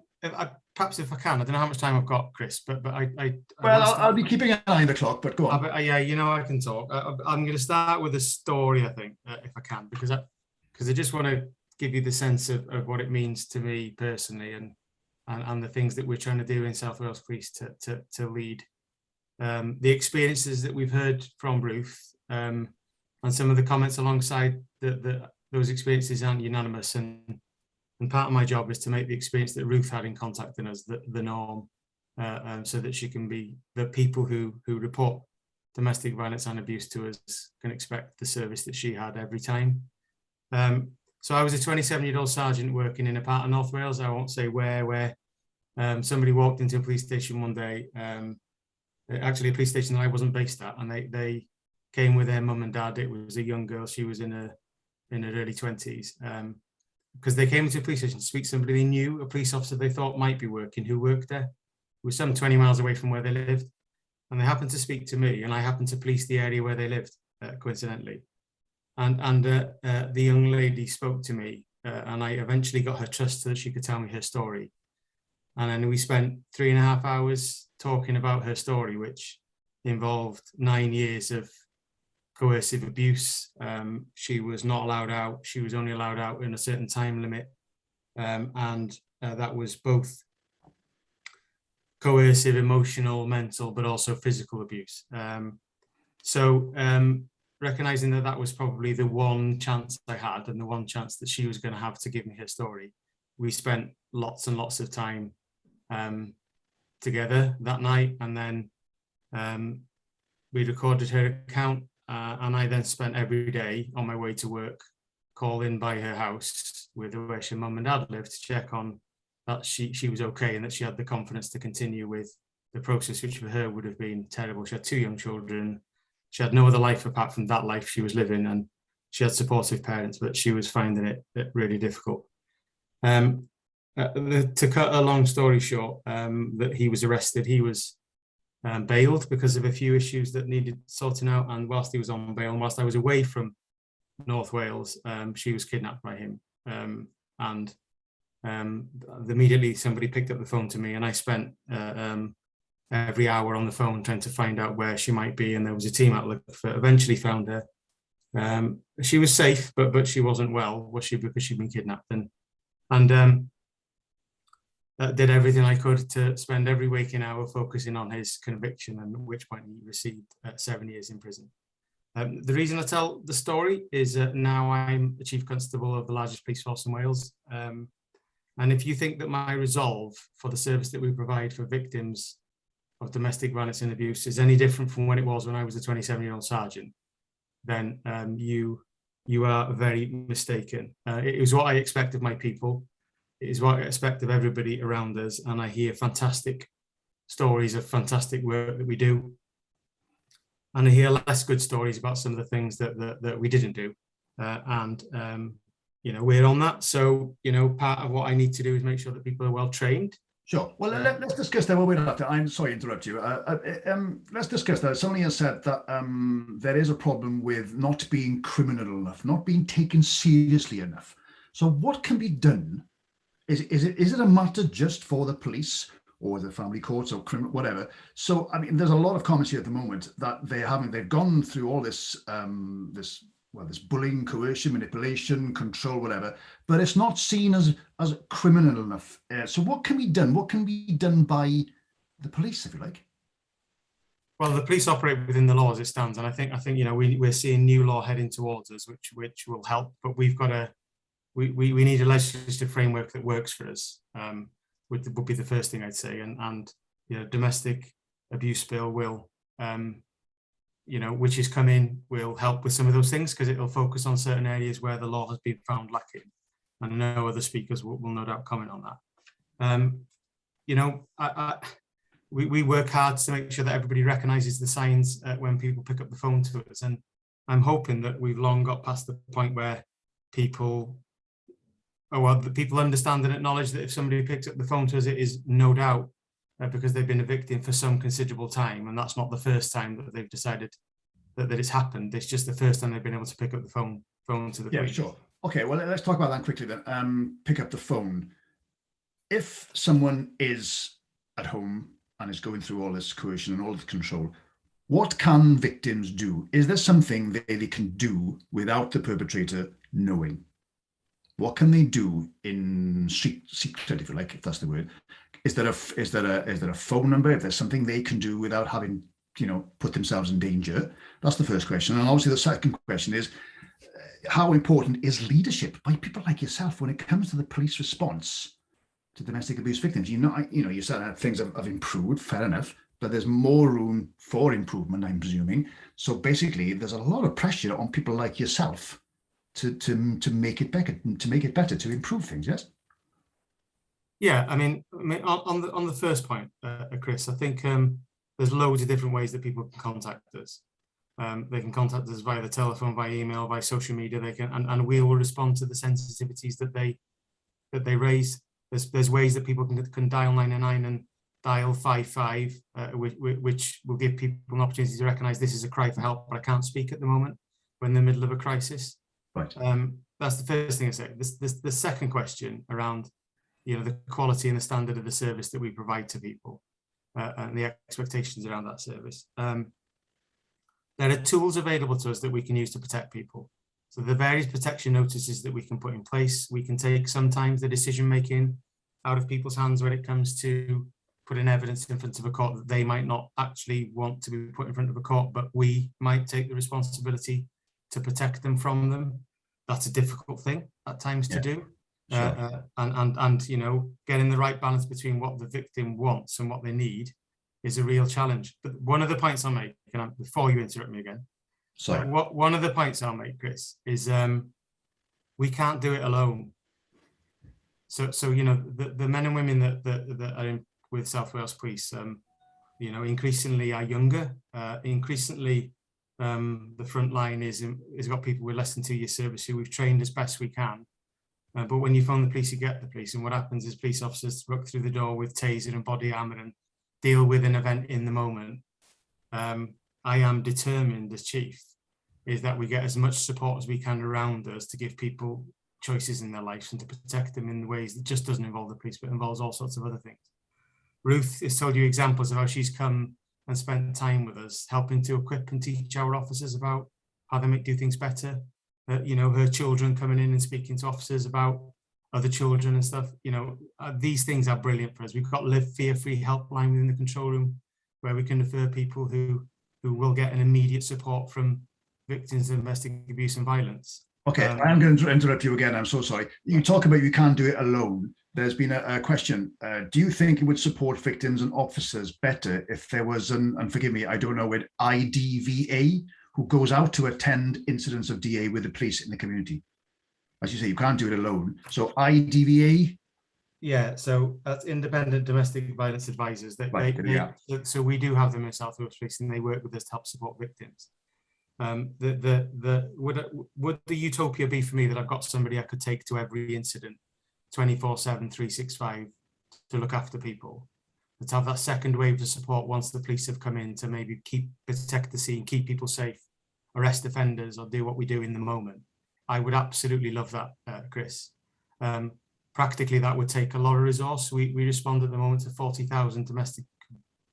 perhaps if I can, I don't know how much time I've got, Chris, but I'll be keeping an eye on the clock, but go on. Yeah, you know, I can talk. I'm going to start with a story, I think, if I can, because I just want to give you the sense of what it means to me personally and the things that we're trying to do in South Wales Police to lead. The experiences that we've heard from Ruth, and some of the comments alongside those experiences aren't unanimous, and part of my job is to make the experience that Ruth had in contacting us the norm, so that she can be, the people who report domestic violence and abuse to us can expect the service that she had every time. So I was a 27-year-old sergeant working in a part of North Wales, I won't say where somebody walked into a police station one day, actually a police station that I wasn't based at, and they came with their mum and dad. It was a young girl, she was in her early 20s, because they came into a police station to speak to somebody they knew, a police officer they thought might be working, who worked there. It was some 20 miles away from where they lived, and they happened to speak to me, and I happened to police the area where they lived, coincidentally. And the young lady spoke to me, and I eventually got her trust so that she could tell me her story. And then we spent 3.5 hours talking about her story, which involved 9 years of coercive abuse. She was not allowed out. She was only allowed out in a certain time limit. And that was both coercive, emotional, mental, but also physical abuse. So recognizing that was probably the one chance I had, and the one chance that she was going to have to give me her story, we spent lots and lots of time together that night. And then we recorded her account, and I then spent every day on my way to work calling by her house where her mum and dad lived to check on that she was okay, and that she had the confidence to continue with the process, which for her would have been terrible. She had 2 young children. She had no other life apart from that life she was living, and she had supportive parents, but she was finding it really difficult. To cut a long story short, that he was arrested. He was bailed because of a few issues that needed sorting out, and whilst he was on bail, and whilst I was away from North Wales, she was kidnapped by him, and immediately somebody picked up the phone to me, and I spent every hour on the phone trying to find out where she might be, and there was a team out looking for her. Eventually found her. She was safe, but she wasn't well, was she, because she'd been kidnapped. And did everything I could to spend every waking hour focusing on his conviction, and at which point he received 7 years in prison. The reason I tell the story is that now I'm the Chief Constable of the largest police force in Wales. And if you think that my resolve for the service that we provide for victims of domestic violence and abuse is any different from when it was when I was a 27-year-old sergeant, then you are very mistaken. It is what I expect of my people. It is what I expect of everybody around us. And I hear fantastic stories of fantastic work that we do. And I hear less good stories about some of the things that we didn't do. You know, we're on that. So, you know, part of what I need to do is make sure that people are well trained. Sure. Well, let's discuss that. Well, we don't have to. I'm sorry to interrupt you. Let's discuss that. Somebody has said that there is a problem with not being criminal enough, not being taken seriously enough. So what can be done? Is it a matter just for the police or the family courts or criminal, whatever? So, I mean, there's a lot of comments here at the moment that they've gone through all this, this bullying, coercion, manipulation, control, whatever, but it's not seen as criminal enough. So what can be done? What can be done by the police, if you like? Well, the police operate within the law as it stands, and I think you know we're seeing new law heading towards us, which will help. But we've got we need a legislative framework that works for us. Would be the first thing I'd say, and you know, domestic abuse bill will. You know, which is coming, will help with some of those things because it'll focus on certain areas where the law has been found lacking. And I know other speakers will no doubt comment on that. You know, we work hard to make sure that everybody recognises the signs when people pick up the phone to us. And I'm hoping that we've long got past the point where people understand and acknowledge that if somebody picks up the phone to us, it is no doubt because they've been a victim for some considerable time, and that's not the first time that they've decided that it's happened. It's just the first time they've been able to pick up the phone to the police. Yeah, sure. Okay, well, let's talk about that quickly then. Pick up the phone. If someone is at home and is going through all this coercion and all this control, what can victims do? Is there something they can do without the perpetrator knowing? What can they do in secret, if you like, if that's the word? Is there a phone number? If there's something they can do without having, you know, put themselves in danger? That's the first question. And obviously the second question is, how important is leadership by people like yourself when it comes to the police response to domestic abuse victims? You said that things have improved, fair enough, but there's more room for improvement, I'm presuming. So basically, there's a lot of pressure on people like yourself to make it better, to improve things. Yes. Yeah, I mean, on the first point, Chris, I think there's loads of different ways that people can contact us. They can contact us via the telephone, via email, via social media. They can, and we will respond to the sensitivities that they raise. There's ways that people can dial 999 and dial 55, which will give people an opportunity to recognise this is a cry for help, but I can't speak at the moment when they're in the middle of a crisis. Right. That's the first thing I say. The second question around, you know, the quality and the standard of the service that we provide to people and the expectations around that service. There are tools available to us that we can use to protect people. So the various protection notices that we can put in place, we can take sometimes the decision making out of people's hands when it comes to putting evidence in front of a court that they might not actually want to be put in front of a court, but we might take the responsibility to protect them from them. That's a difficult thing at times to do. Sure. And you know, getting the right balance between what the victim wants and what they need is a real challenge. But one of the points I'll make, before you interrupt me again, one of the points I'll make, Chris, is we can't do it alone. So you know, the men and women that are in with South Wales Police, you know, increasingly are younger. Increasingly, the front line is got people with less than 2 years service who we've trained as best we can. But when you phone the police, you get the police, and what happens is police officers walk through the door with taser and body armor and deal with an event in the moment. I am determined as chief is that we get as much support as we can around us to give people choices in their lives and to protect them in ways that just doesn't involve the police, but involves all sorts of other things. Ruth has told you examples of how she's come and spent time with us, helping to equip and teach our officers about how they might do things better. You know, her children coming in and speaking to officers about other children and stuff. You know, these things are brilliant for us. We've got Live Fear Free helpline within the control room, where we can refer people who will get an immediate support from victims of domestic abuse and violence. Okay, I'm going to interrupt you again. I'm so sorry. You talk about you can't do it alone. There's been a question. Do you think it would support victims and officers better if there was and forgive me, I don't know it, IDVA, who goes out to attend incidents of DA with the police in the community? As you say, you can't do it alone. So IDVA? Yeah, so that's Independent Domestic Violence Advisors. So we do have them in South Wales Police, and they work with us to help support victims. Would the utopia be for me that I've got somebody I could take to every incident 24/7, 365 to look after people, to have that second wave of support once the police have come in to maybe protect the scene, keep people safe, arrest offenders, or do what we do in the moment? I would absolutely love that, Chris. Practically, that would take a lot of resource. We respond at the moment to 40,000 domestic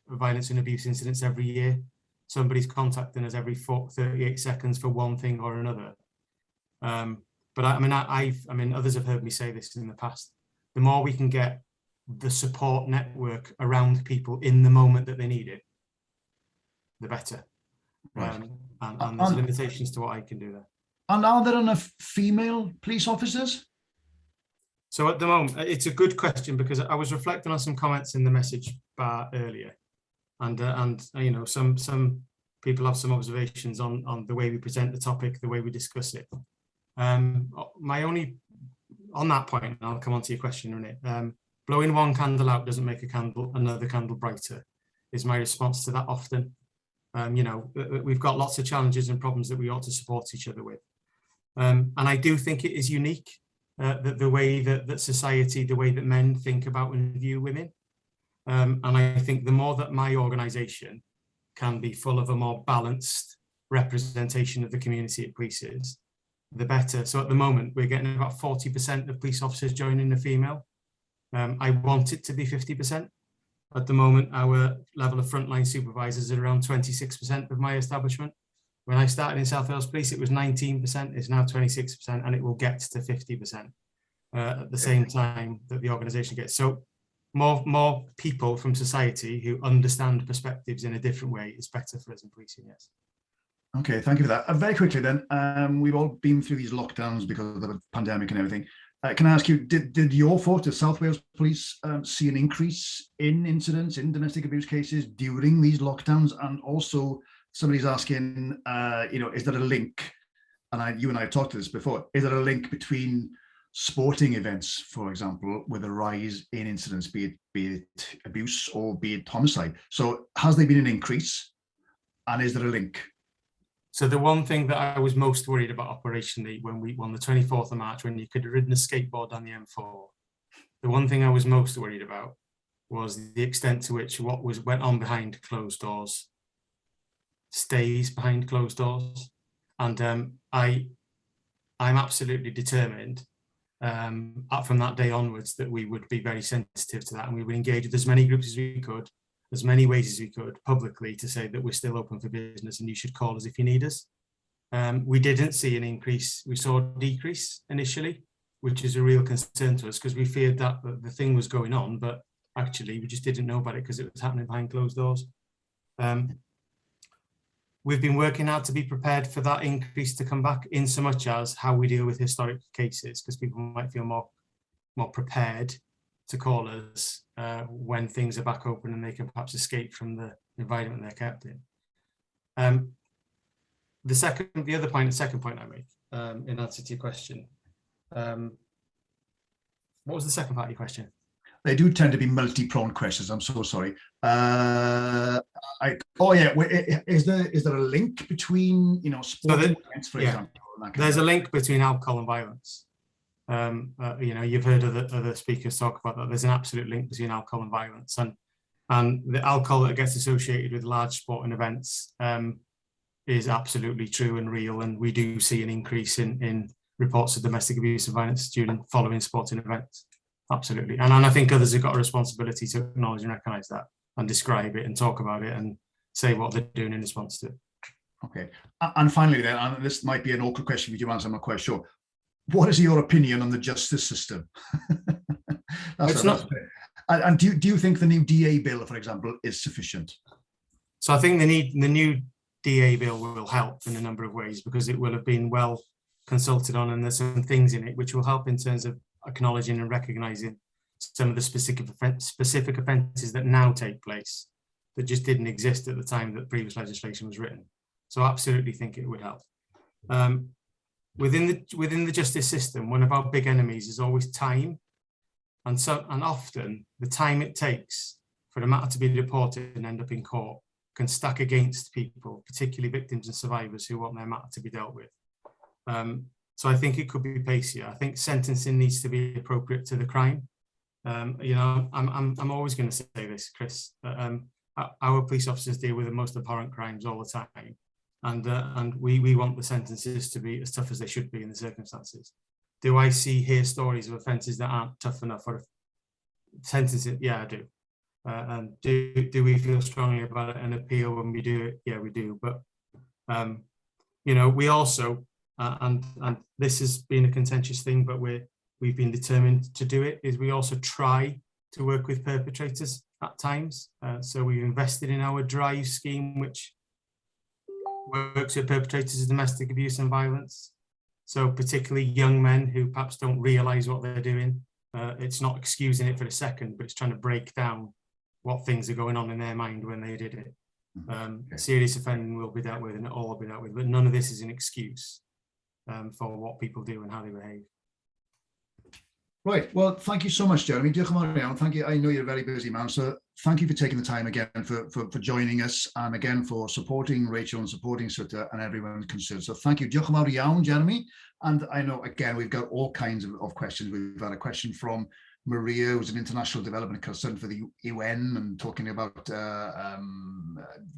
violence and abuse incidents every year. Somebody's contacting us every 38 seconds for one thing or another. But I mean, others have heard me say this in the past. The more we can get the support network around people in the moment that they need it, the better. Right. And there's limitations to what I can do there. And are there enough female police officers? So at the moment, it's a good question, because I was reflecting on some comments in the message bar earlier. And you know, some people have some observations on the way we present the topic, the way we discuss it. My only, on that point, and I'll come on to your question in a minute, blowing one candle out doesn't make another candle brighter, is my response to that often. You know, we've got lots of challenges and problems that we ought to support each other with. And I do think it is unique, that the way that society, the way that men think about and view women. And I think the more that my organisation can be full of a more balanced representation of the community it polices, the better. So at the moment, we're getting about 40% of police officers joining the female. I want it to be 50%. At the moment, our level of frontline supervisors are around 26% of my establishment. When I started in South Wales Police, it was 19%, it's now 26%, and it will get to 50% at the same time that the organisation gets. So more people from society who understand perspectives in a different way is better for us in policing, yes. Okay, thank you for that. Very quickly then, we've all been through these lockdowns because of the pandemic and everything. Can I ask you, did your force, did South Wales Police see an increase in incidents, in domestic abuse cases during these lockdowns? And also, somebody's asking, you know, is there a link, and you and I have talked to this before, is there a link between sporting events, for example, with a rise in incidents, be it abuse or be it homicide? So has there been an increase, and is there a link? So the one thing that I was most worried about operationally on the 24th of March, when you could have ridden a skateboard down the M4, the one thing I was most worried about was the extent to which what went on behind closed doors stays behind closed doors. And I'm absolutely determined from that day onwards that we would be very sensitive to that, and we would engage with as many groups as we could, as many ways as we could publicly, to say that we're still open for business and you should call us if you need us. We didn't see an increase, we saw a decrease initially, which is a real concern to us, because we feared that the thing was going on, but actually we just didn't know about it because it was happening behind closed doors. We've been working out to be prepared for that increase to come back, in so much as how we deal with historic cases, because people might feel more prepared to call us when things are back open and they can perhaps escape from the environment they're kept in. The second point I make in answer to your question, what was the second part of your question? They do tend to be multi-pronged questions. I'm so sorry. Is there a link between, you know, sporting events, for example? There's a link between alcohol and violence. You know, you've heard other speakers talk about that. There's an absolute link between alcohol and violence, and the alcohol that gets associated with large sporting events is absolutely true and real. And we do see an increase in reports of domestic abuse and violence following sporting events. Absolutely. And I think others have got a responsibility to acknowledge and recognise that, and describe it and talk about it and say what they're doing in response to it. Okay. And finally then, and this might be an awkward question for you to answer, I'm not quite sure. what is your opinion on the justice system? It's not. And do you think the new DA bill, for example, is sufficient? So I think the new DA bill will help in a number of ways, because it will have been well consulted on, and there's some things in it which will help in terms of acknowledging and recognising some of the specific offences that now take place that just didn't exist at the time that previous legislation was written. So I absolutely think it would help. Within the justice system, one of our big enemies is always time, and often the time it takes for a matter to be reported and end up in court can stack against people, particularly victims and survivors who want their matter to be dealt with. So I think it could be pacier. I think sentencing needs to be appropriate to the crime. I'm always going to say this, Chris. Our police officers deal with the most abhorrent crimes all the time, and we want the sentences to be as tough as they should be in the circumstances. Do I hear stories of offences that aren't tough enough for sentencing? Yeah, I do. And do we feel strongly about it and appeal when we do it? Yeah, we do. But we also and this has been a contentious thing, but we've been determined to do it. Is we also try to work with perpetrators at times. So we've invested in our DRIVE scheme, which works with perpetrators of domestic abuse and violence. So particularly young men who perhaps don't realise what they're doing. It's not excusing it for a second, but it's trying to break down what things are going on in their mind when they did it. Serious offending will be dealt with, and it all will be dealt with, but none of this is an excuse for what people do and how they behave. Right. Well, thank you so much, Jeremy. Diolch yn fawr iawn. Thank you. I know you're a very busy man, so thank you for taking the time again for joining us, and again for supporting Rachel and supporting SUTDA and everyone concerned. So thank you. Diolch yn fawr iawn, Jeremy. And I know, again, we've got all kinds of questions. We've had a question from Maria, who's an international development consultant for the UN, and talking about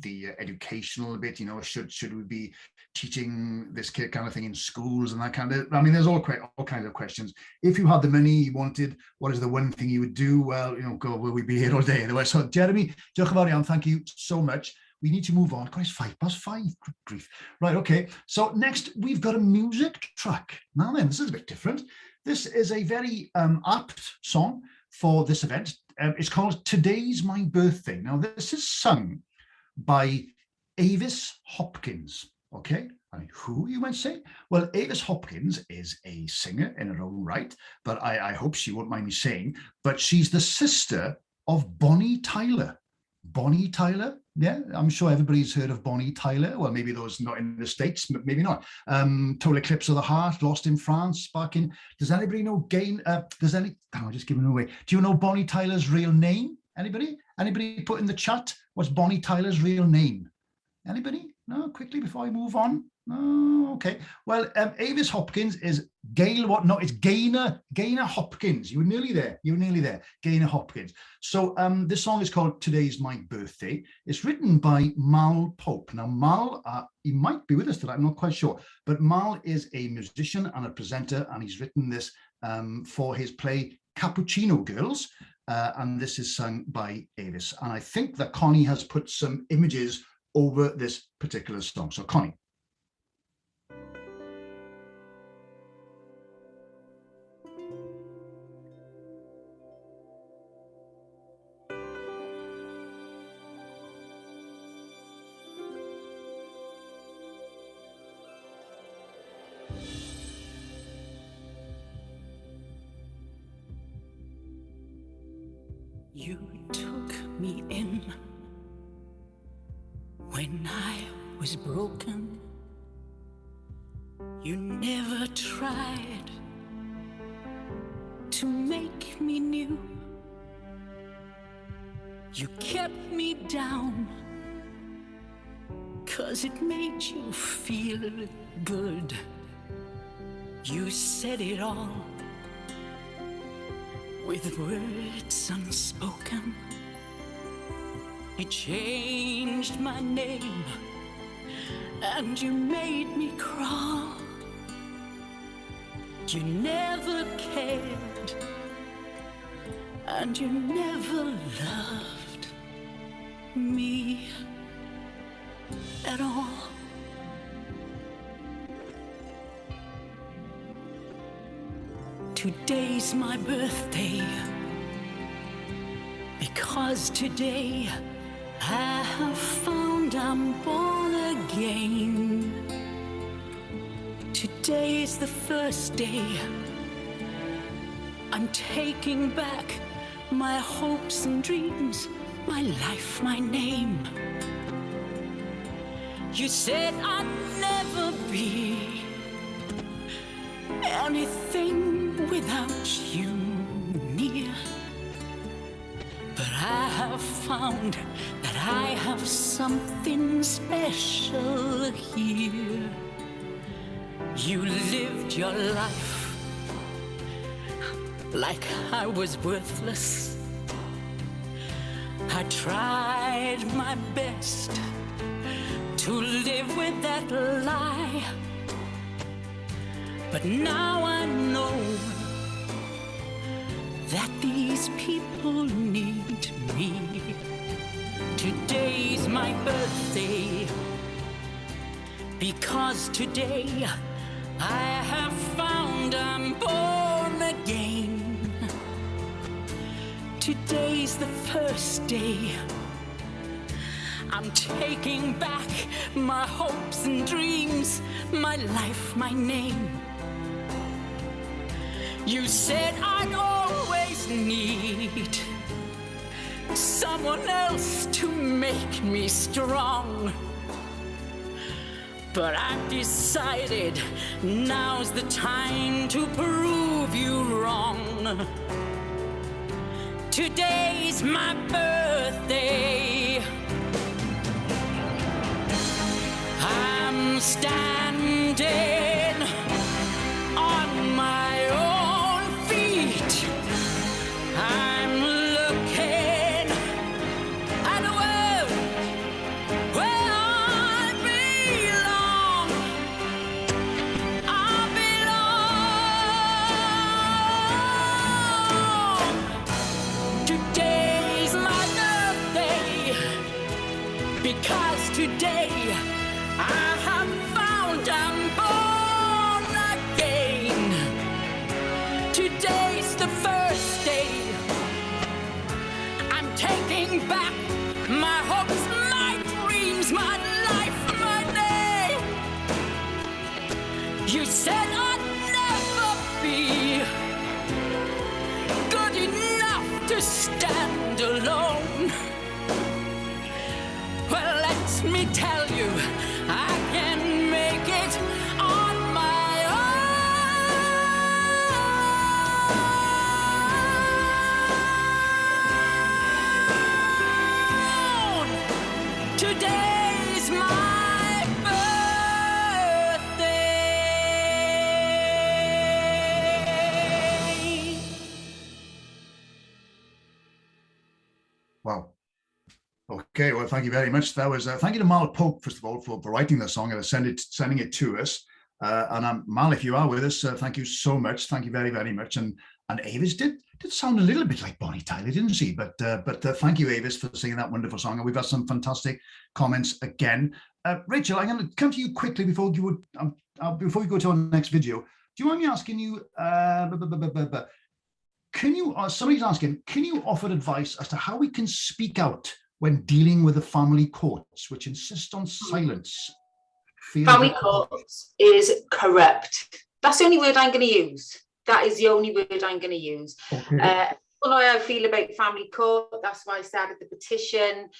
the educational bit. Should we be teaching this kind of thing in schools and that kind of? I mean, there's all kinds of questions. If you had the money you wanted, what is the one thing you would do? Well, God, will we be here all day anyway? So, Jeremy, diolch yn fawr iawn. Thank you so much. We need to move on. God, it's 5:05. Good grief. Right. Okay. So next, we've got a music track. Now then, this is a bit different. This is a very apt song for this event. It's called Today's My Birthday. Now, this is sung by Avis Hopkins. Okay, I mean, who, you might say? Well, Avis Hopkins is a singer in her own right, but I hope she won't mind me saying, but she's the sister of Bonnie Tyler. Bonnie Tyler, yeah, I'm sure everybody's heard of Bonnie Tyler. Well, maybe those not in the States, but maybe not. Total Eclipse of the Heart, Lost in France, back in. Does anybody know I'm just giving it away. Do you know Bonnie Tyler's real name? Anybody? Anybody put in the chat, what's Bonnie Tyler's real name? Anybody? No, quickly before I move on. No, okay. Well, Avis Hopkins is it's Gaynor Hopkins. You were nearly there. Gaynor Hopkins. So this song is called Today's My Birthday. It's written by Mal Pope. Now, Mal, he might be with us today. I'm not quite sure. But Mal is a musician and a presenter, and he's written this for his play Cappuccino Girls. And this is sung by Avis. And I think that Connie has put some images over this particular song. So, Connie. You took me in when I was broken. You never tried to make me new. You kept me down 'cause it made you feel good. You said it all with words unspoken. You changed my name and you made me crawl. You never cared and you never loved me at all. Today's my birthday, because today I have found I'm born again. Today is the first day I'm taking back my hopes and dreams, my life, my name. You said I'd never be anything without you near, but I have found that I have something special here. You lived your life like I was worthless. I tried my best to live with that lie, but now I know that these people need me. Today's my birthday, because today I have found I'm born again. Today's the first day I'm taking back my hopes and dreams, my life, my name. You said I'd always need someone else to make me strong, but I've decided now's the time to prove you wrong. Today's my birthday. I'm standing on my own feet. I'm looking at a world where I belong. I belong. Today's my birthday, because today I have found I'm born again. Today's the first day I'm taking back my hopes, my dreams, my life, my name. You said I'd never be good enough to stand alone. Well, let me tell you, I can make it on my own. Today's my birthday. Wow. Okay, well, thank you very much. That was thank you to Mal Pope, first of all, for writing the song and sending it to us. And Mal, if you are with us, thank you so much. Thank you very, very much. And Avis did sound a little bit like Bonnie Tyler, didn't she? But thank you, Avis, for singing that wonderful song. And we've got some fantastic comments again. Rachel, I'm going to come to you quickly before we go to our next video. Do you mind me asking you? Can you? Somebody's asking. Can you offer advice as to how we can speak out when dealing with the family courts, which insist on silence? Family courts is corrupt. That's the only word I'm going to use. That is the only word I'm going to use. Okay. I don't know how I feel about family court. That's why I started the petition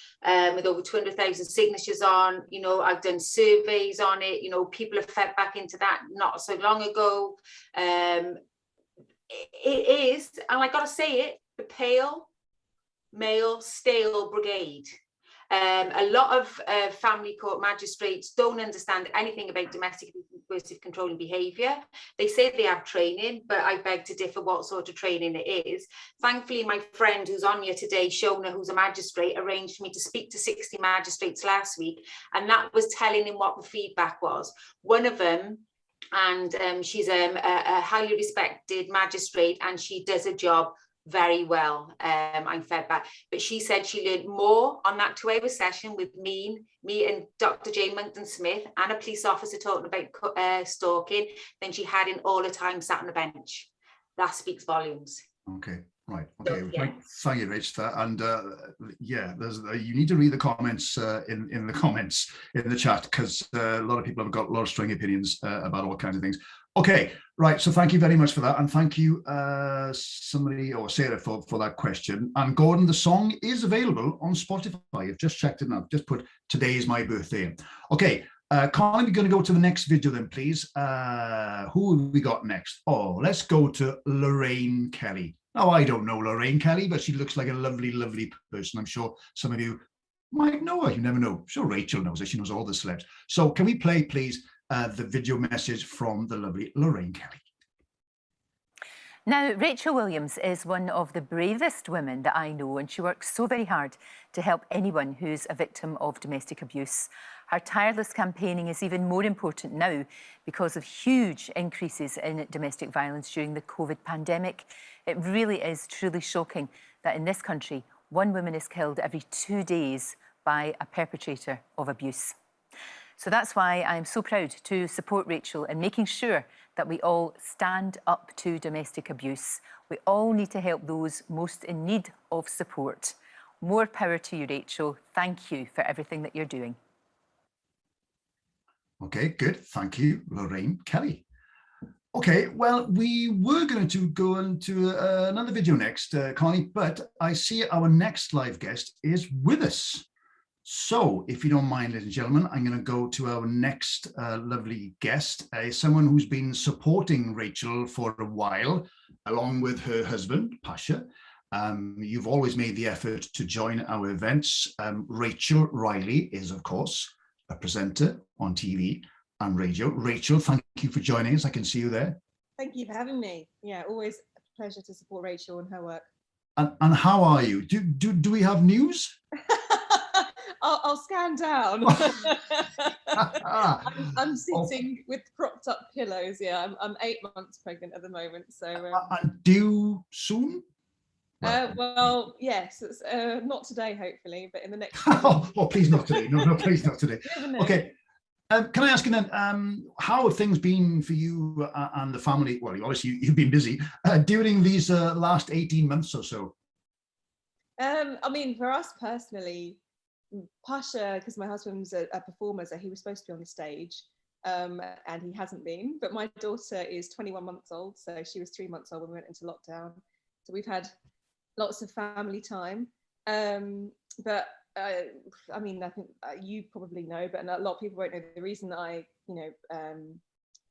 with over 200,000 signatures on. You know, I've done surveys on it. You know, people have fed back into that not so long ago. It is, and I got to say it, the pale male stale brigade. A lot of family court magistrates don't understand anything about domestic coercive controlling behaviour. They say they have training, but I beg to differ what sort of training it is. Thankfully, my friend who's on here today, Shona, who's a magistrate, arranged for me to speak to 60 magistrates last week, and that was telling him what the feedback was. One of them, and she's a highly respected magistrate, and she does a job very well. I'm fed back, but she said she learned more on that 2-hour session with me and Dr. Jane Monkton Smith and a police officer talking about stalking than she had in all the time sat on the bench. that speaks volumes. Okay, right. Okay, So, yeah. thank you, Rich, for that. And yeah, there's you need to read the comments in the comments in the chat, because a lot of people have got a lot of strong opinions about all kinds of things. Okay, right. So thank you very much for that, and thank you, somebody or Sarah for that question. And Gordon, the song is available on Spotify. I've just checked it now. Just put "Today is my birthday." Okay. Colin, we're going to go to the next video then, please. Who have we got next? Oh, let's go to Lorraine Kelly. Now, I don't know Lorraine Kelly, but she looks like a lovely, lovely person. I'm sure some of you might know her. You never know. I'm sure Rachel knows her. She knows all the celebs. So can we play, please, the video message from the lovely Lorraine Kelly? Now, Rachel Williams is one of the bravest women that I know, and she works so very hard to help anyone who's a victim of domestic abuse. Her tireless campaigning is even more important now because of huge increases in domestic violence during the COVID pandemic. It really is truly shocking that in this country, one woman is killed every 2 days by a perpetrator of abuse. So that's why I'm so proud to support Rachel in making sure that we all stand up to domestic abuse. We all need to help those most in need of support. More power to you, Rachel. Thank you for everything that you're doing. Okay, good. Thank you, Lorraine Kelly. Okay, well, we were going to go into another video next, Connie, but I see our next live guest is with us. So if you don't mind, ladies and gentlemen, I'm going to go to our next lovely guest, someone who's been supporting Rachel for a while, along with her husband, Pasha. You've always made the effort to join our events. Rachel Riley is, of course, a presenter on TV and radio. Rachel, thank you for joining us. I can see you there. Thank you for having me. Yeah, always a pleasure to support Rachel and her work. And how are you? Do we have news? I'll scan down. I'm sitting with propped up pillows. Yeah, I'm 8 months pregnant at the moment. So due soon? Well, yes, it's, not today, hopefully, but in the next. Oh, please not today. No, please not today. Okay. Can I ask you then, how have things been for you and the family? Well, obviously you've been busy during these last 18 months or so. I mean, for us personally, Pasha, because my husband's a performer, so he was supposed to be on the stage, and he hasn't been. But my daughter is 21 months old, so she was 3 months old when we went into lockdown. So we've had lots of family time. But I mean, I think you probably know, but a lot of people won't know the reason that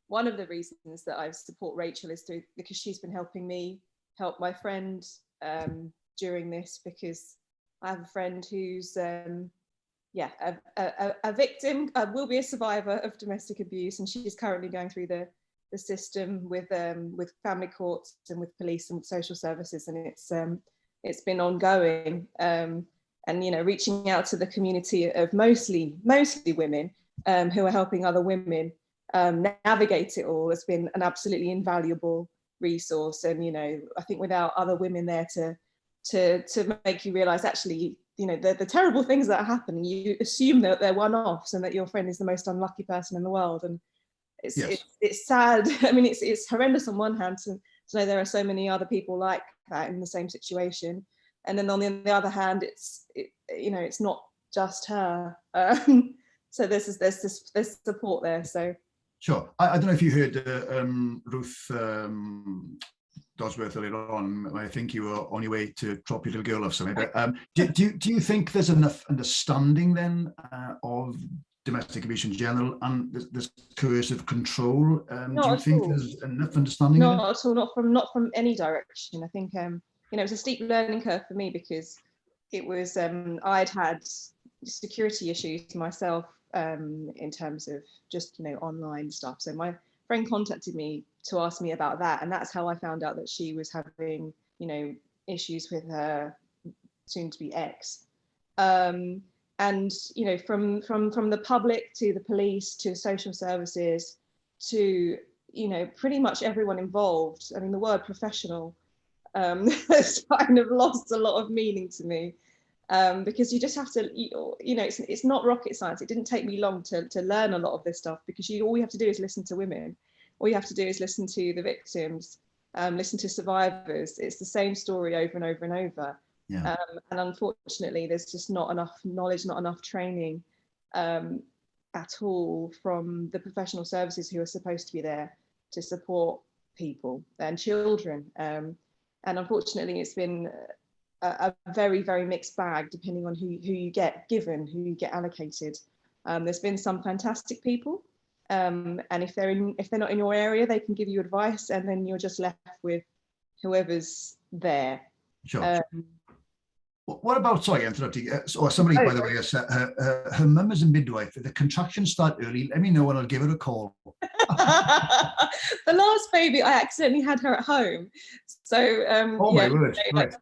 one of the reasons that I support Rachel is because she's been helping me help my friend during this, because I have a friend who's a victim, will be a survivor of domestic abuse, and she's currently going through the system with family courts and with police and with social services, and it's been ongoing. And reaching out to the community of mostly women who are helping other women navigate it all has been an absolutely invaluable resource. And I think without other women there to make you realize, actually, the terrible things that happen, you assume that they're one-offs and that your friend is the most unlucky person in the world. And it's sad. I mean, it's horrendous on one hand to know there are so many other people like that in the same situation. And then on the other hand, it's not just her. So there's support there. So sure. I don't know if you heard Ruth Dosworth earlier on. I think you were on your way to drop your little girl off something. But do you think there's enough understanding then of domestic abuse in general and this coercive control? Do you think there's enough understanding? Not at all. Not from any direction. I think it was a steep learning curve for me, because it was I'd had security issues myself in terms of just online stuff. So my friend contacted me to ask me about that, and that's how I found out that she was having issues with her soon-to-be ex. And from the public to the police to social services to pretty much everyone involved. I mean, the word professional has kind of lost a lot of meaning to me, because you just have to, it's not rocket science. It didn't take me long to learn a lot of this stuff, because all you have to do is listen to women. All you have to do is listen to the victims, listen to survivors, it's the same story over and over and over. Yeah. And unfortunately, there's just not enough knowledge, not enough training at all from the professional services who are supposed to be there to support people and children. And unfortunately, it's been a very, very mixed bag depending on who you get given, who you get allocated. There's been some fantastic people, and if they're not in your area, they can give you advice, and then you're just left with whoever's there. Sure. What about, sorry, interrupting, or somebody, by the way, has her mum is a midwife. If the contractions start early, let me know and I'll give her a call. The last baby, I accidentally had her at home. So, oh my word, right.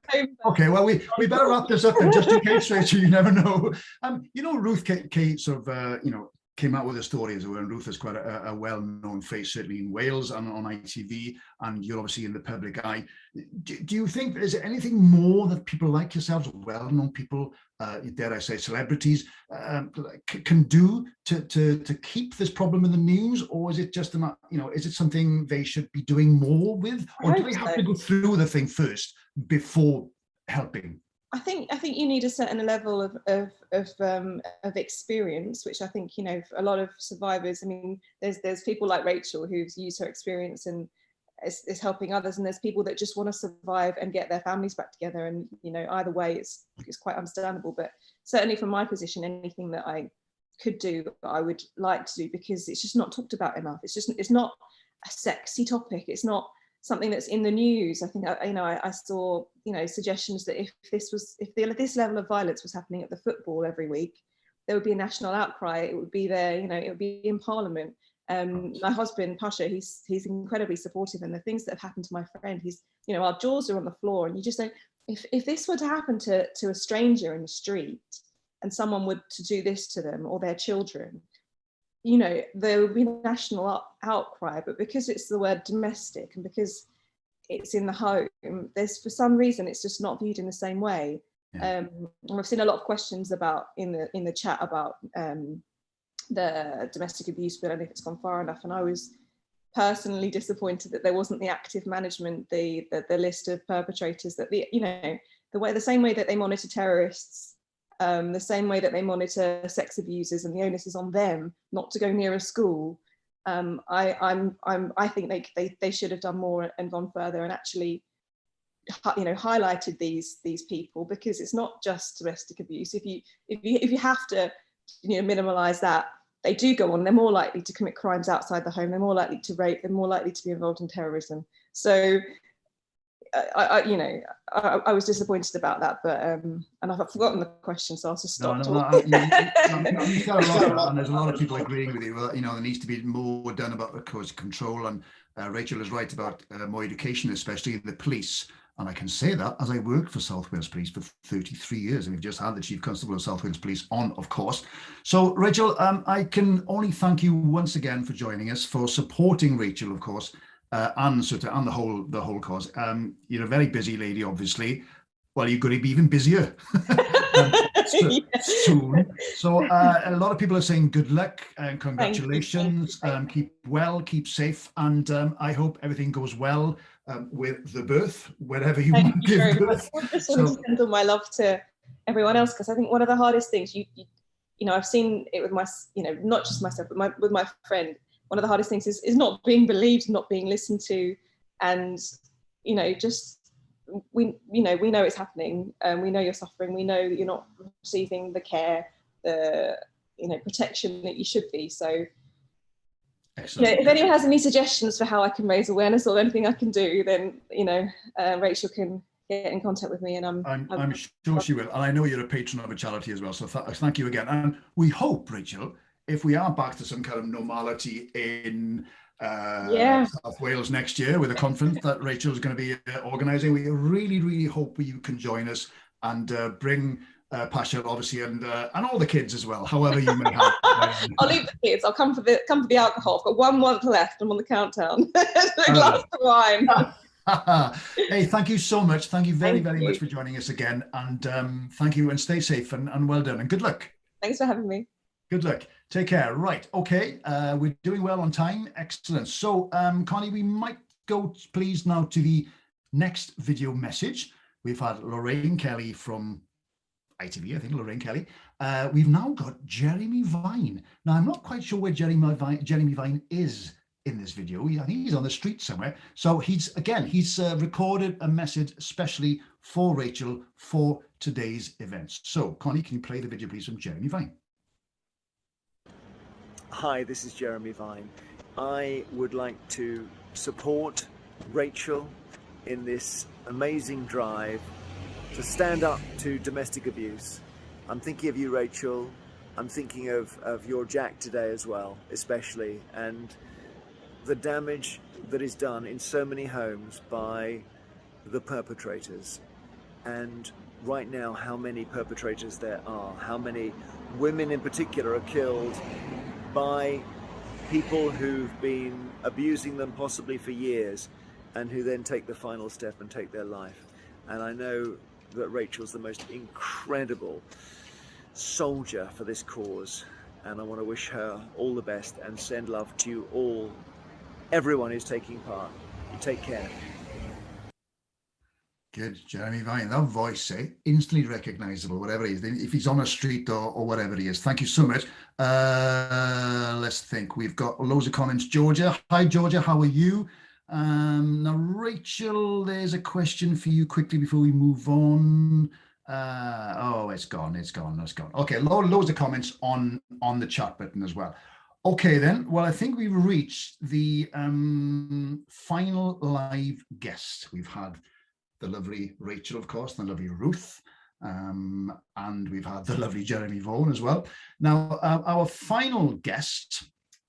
Okay, well, we better wrap this up then, just in case, Rachel, you never know. You know, Ruth Kay sort of, you know, came out with a story as well, and Ruth is quite a well-known face, certainly in Wales and on ITV, and you're obviously in the public eye. Do you think, is there anything more that people like yourselves, well-known people, dare I say celebrities, can do to keep this problem in the news, or is it just, you know, is it something they should be doing more with, or do they have to go through the thing first before helping? I think you need a certain level of experience, which I think, you know, for a lot of survivors, I mean, there's people like Rachel who's used her experience and is helping others, and there's people that just want to survive and get their families back together, and, you know, either way it's quite understandable. But certainly from my position, anything that I could do, I would like to do, because it's just not talked about enough. It's not a sexy topic. It's not something that's in the news. I think, you know, I saw, you know, suggestions that if this level of violence was happening at the football every week, there would be a national outcry. It would be there, you know, it would be in Parliament. My husband, Pasha, he's incredibly supportive, and the things that have happened to my friend, he's, you know, our jaws are on the floor, and you just don't, if this were to happen to a stranger in the street and someone would to do this to them or their children, you know, there would be national outcry. But because it's the word domestic and because it's in the home, there's, for some reason, it's just not viewed in the same way. Yeah. And I've seen a lot of questions about in the chat about the domestic abuse bill and if it's gone far enough. And I was personally disappointed that there wasn't the active management, the list of perpetrators, that the same way that they monitor terrorists, the same way that they monitor sex abusers, and the onus is on them not to go near a school. I think they should have done more and gone further and actually, you know, highlighted these people, because it's not just domestic abuse. If you have to, you know, minimize that, they do go on. They're more likely to commit crimes outside the home. They're more likely to rape. They're more likely to be involved in terrorism. So, I was disappointed about that, but and I've forgotten the question, so I'll just stop talking. And there's a lot of people agreeing with you. You know, there needs to be more done about the cause control, and Rachel is right about more education, especially in the police. And I can say that as I worked for South Wales Police for 33 years, and we've just had the Chief Constable of South Wales Police on, of course. So, Rachel, I can only thank you once again for joining us, for supporting Rachel, of course, and the whole cause. You're a very busy lady, obviously. Well, you're going to be even busier soon. So a lot of people are saying good luck and congratulations. Keep well, keep safe, and I hope everything goes well with the birth, wherever you want to give birth. I just want to send all my love to everyone else, because I think one of the hardest things, you know, I've seen it with my, you know, not just myself, but with my friend. One of the hardest things is not being believed, not being listened to, and, you know, just we know it's happening, and we know you're suffering. We know that you're not receiving the care, the, you know, protection that you should be. So, excellent. You know, if anyone has any suggestions for how I can raise awareness or anything I can do, then, you know, Rachel can get in contact with me, and I'm sure she will. And I know you're a patron of a charity as well, so thank you again. And we hope, Rachel, if we are back to some kind of normality in South Wales next year with a conference that Rachel is going to be organising, we really, really hope you can join us and bring Pasha, obviously, and all the kids as well, however you may have. I'll leave the kids. I'll come for the alcohol. I've got 1 month left. I'm on the countdown. A glass of wine. Hey, thank you so much. Thank you very much for joining us again, and thank you, and stay safe and well done, and good luck. Thanks for having me. Good luck. Take care. Right. Okay. We're doing well on time. Excellent. So, Connie, we might go, please, now to the next video message. We've had Lorraine Kelly from ITV, I think, Lorraine Kelly. We've now got Jeremy Vine. Now, I'm not quite sure where Jeremy Vine is in this video. I think he's on the street somewhere. So he's recorded a message especially for Rachel for today's events. So, Connie, can you play the video, please, from Jeremy Vine? Hi, this is Jeremy Vine. I would like to support Rachel in this amazing drive to stand up to domestic abuse. I'm thinking of you, Rachel. I'm thinking of your Jack today as well, especially, and the damage that is done in so many homes by the perpetrators. And right now, how many perpetrators there are, how many women in particular are killed by people who've been abusing them possibly for years, and who then take the final step and take their life. And I know that Rachel's the most incredible soldier for this cause, and I want to wish her all the best and send love to you all, everyone who's taking part. You take care. Good, Jeremy Vine. That voice, instantly recognisable, whatever he is, if he's on a street or whatever he is. Thank you so much. Let's think. We've got loads of comments. Georgia. Hi, Georgia. How are you? Now, Rachel, there's a question for you quickly before we move on. Oh, it's gone. Okay, loads of comments on the chat button as well. Okay, then. Well, I think we've reached the final live guest. We've had the lovely Rachel, of course, and the lovely Ruth, and we've had the lovely Jeremy Vaughan as well. Now, our final guest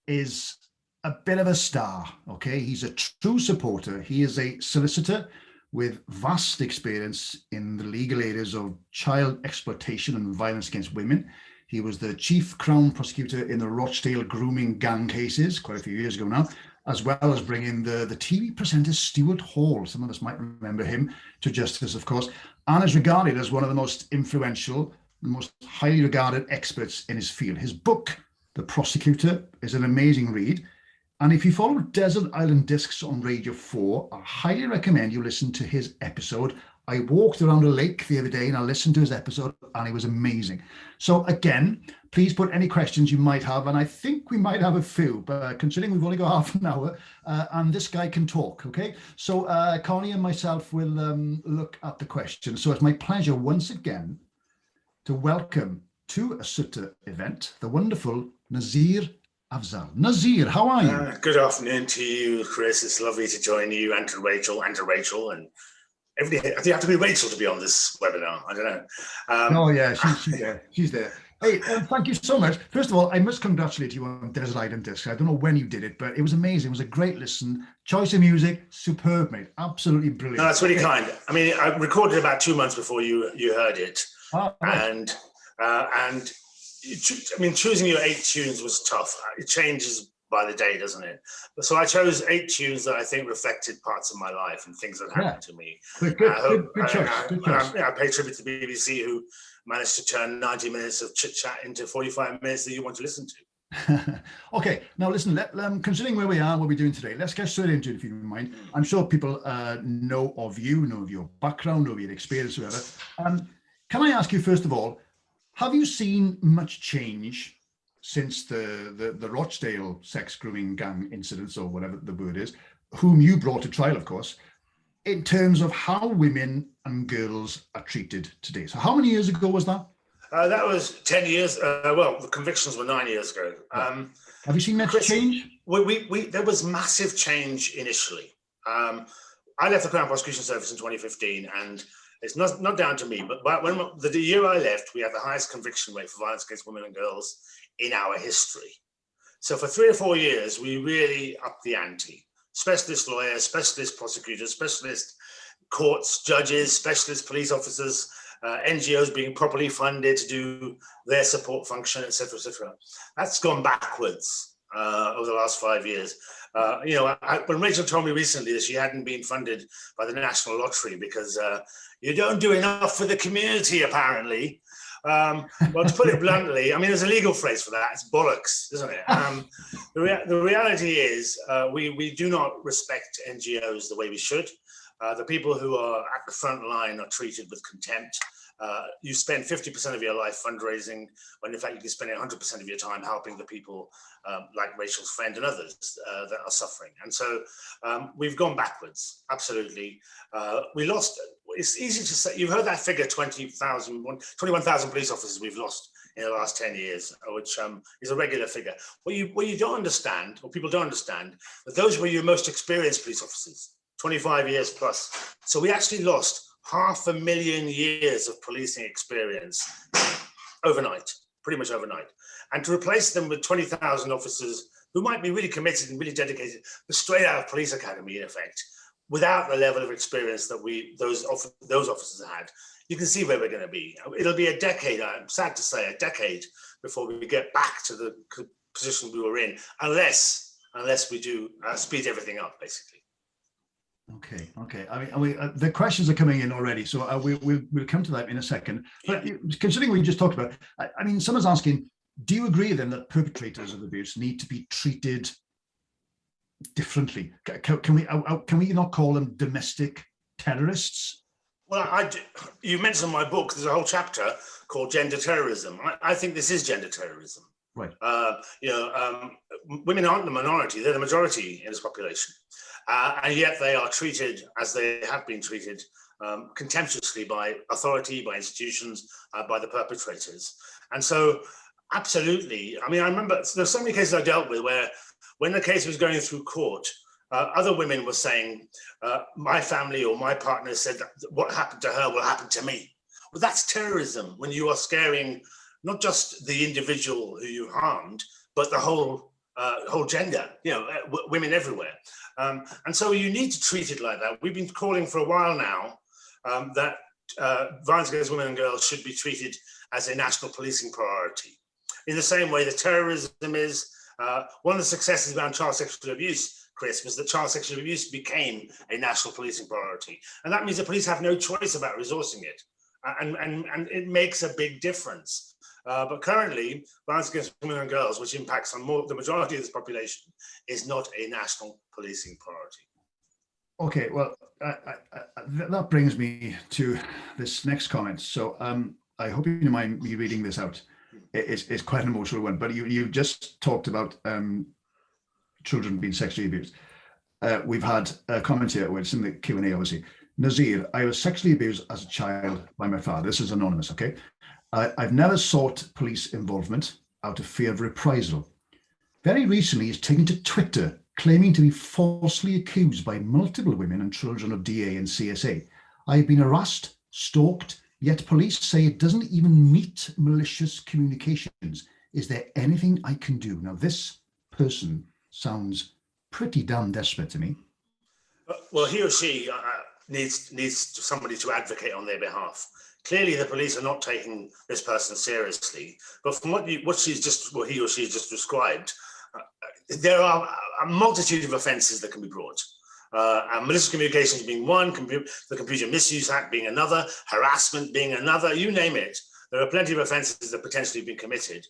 is a bit of a star, okay? He's a true supporter. He is a solicitor with vast experience in the legal areas of child exploitation and violence against women. He was the chief Crown prosecutor in the Rochdale grooming gang cases quite a few years ago now, as well as bringing the TV presenter Stuart Hall, some of us might remember him, to justice, of course, and is regarded as one of the most influential, the most highly regarded experts in his field. His book, The Prosecutor, is an amazing read. And if you follow Desert Island Discs on Radio 4, I highly recommend you listen to his episode. I walked around a lake the other day and I listened to his episode and it was amazing. So again, please put any questions you might have. And I think we might have a few, but considering we've only got half an hour and this guy can talk, okay? So Connie and myself will look at the questions. So it's my pleasure once again to welcome to a SUTDA event, the wonderful Nazir Afzal. Nazir, how are you? Good afternoon to you, Chris. It's lovely to join you and to Rachel and everybody. I think you have to be Rachel to be on this webinar. I don't know. Oh yeah, she's there. Hey, thank you so much. First of all, I must congratulate you on Desert Island Discs. I don't know when you did it, but it was amazing. It was a great listen. Choice of music, superb, mate. Absolutely brilliant. No, that's really kind. I mean, I recorded about 2 months before you heard it, right. and I mean, choosing your 8 tunes was tough. It changes by the day, doesn't it? So I chose 8 tunes that I think reflected parts of my life and things that happened to me. Good choice. I pay tribute to the BBC, who managed to turn 90 minutes of chit chat into 45 minutes that you want to listen to. Okay, now listen, considering where we are, what we're doing today, let's get straight into it, if you don't mind. I'm sure people know of your background, know of your experience, whatever. Can I ask you, first of all, have you seen much change since the Rochdale sex grooming gang incidents, or whatever the word is, whom you brought to trial, of course, in terms of how women and girls are treated today? So how many years ago was that? That was 10 years. Well, the convictions were 9 years ago. Have you seen much change? There was massive change initially. I left the Crown Prosecution Service in 2015, and it's not down to me, but when the year I left, we had the highest conviction rate for violence against women and girls in our history. So for 3 or 4 years, we really upped the ante. Specialist lawyers, specialist prosecutors, specialist courts, judges, specialist police officers, NGOs being properly funded to do their support function, etc., etc. That's gone backwards over the last 5 years. When Rachel told me recently that she hadn't been funded by the National Lottery because you don't do enough for the community, apparently, Well, to put it bluntly, I mean, there's a legal phrase for that. It's bollocks, isn't it? The reality is we do not respect NGOs the way we should. The people who are at the front line are treated with contempt. You spend 50% of your life fundraising, when in fact you can spend 100% of your time helping the people like Rachel's friend and others that are suffering. And so we've gone backwards, absolutely. We lost, it's easy to say, you've heard that figure, 21,000 police officers we've lost in the last 10 years, which is a regular figure. What you don't understand, or people don't understand, that those were your most experienced police officers, 25 years plus. So we actually lost 500,000 years of policing experience overnight, pretty much overnight. And to replace them with 20,000 officers who might be really committed and really dedicated, but straight out of police academy in effect, without the level of experience that those officers had, you can see where we're going to be. It'll be a decade, I'm sad to say, a decade before we get back to the position we were in, unless we do speed everything up, basically. Okay. I mean, the questions are coming in already, so we'll come to that in a second. But considering what you just talked about, I mean, someone's asking, do you agree then that perpetrators of abuse need to be treated differently? Can we not call them domestic terrorists? Well, you mentioned my book. There's a whole chapter called Gender Terrorism. I think this is gender terrorism. Right. Women aren't the minority; they're the majority in this population. And yet they are treated as they have been treated, contemptuously by authority, by institutions, by the perpetrators. And so, absolutely, I mean, I remember there's so many cases I dealt with where when the case was going through court, other women were saying, my family or my partner said that what happened to her will happen to me. Well, that's terrorism, when you are scaring not just the individual who you harmed, but the whole gender, women everywhere. And so you need to treat it like that. We've been calling for a while now that violence against women and girls should be treated as a national policing priority. In the same way that terrorism is, one of the successes around child sexual abuse, Chris, was that child sexual abuse became a national policing priority. And that means the police have no choice about resourcing it. And it makes a big difference. But currently, violence against women and girls, which impacts on the majority of this population, is not a national policing priority. Okay, well, that brings me to this next comment. So I hope you don't mind me reading this out. It's quite an emotional one, but you just talked about children being sexually abused. We've had a comment here, which is in the Q&A, obviously. Nazir, I was sexually abused as a child by my father. This is anonymous, okay? I've never sought police involvement out of fear of reprisal. Very recently, he's taken to Twitter, claiming to be falsely accused by multiple women and children of DA and CSA. I've been harassed, stalked, yet police say it doesn't even meet malicious communications. Is there anything I can do? Now, this person sounds pretty damn desperate to me. Well, he or she needs somebody to advocate on their behalf. Clearly, the police are not taking this person seriously. But from what he or she just described, there are a multitude of offences that can be brought. And malicious communications being one, the Computer Misuse Act being another, harassment being another, you name it. There are plenty of offences that potentially have been committed.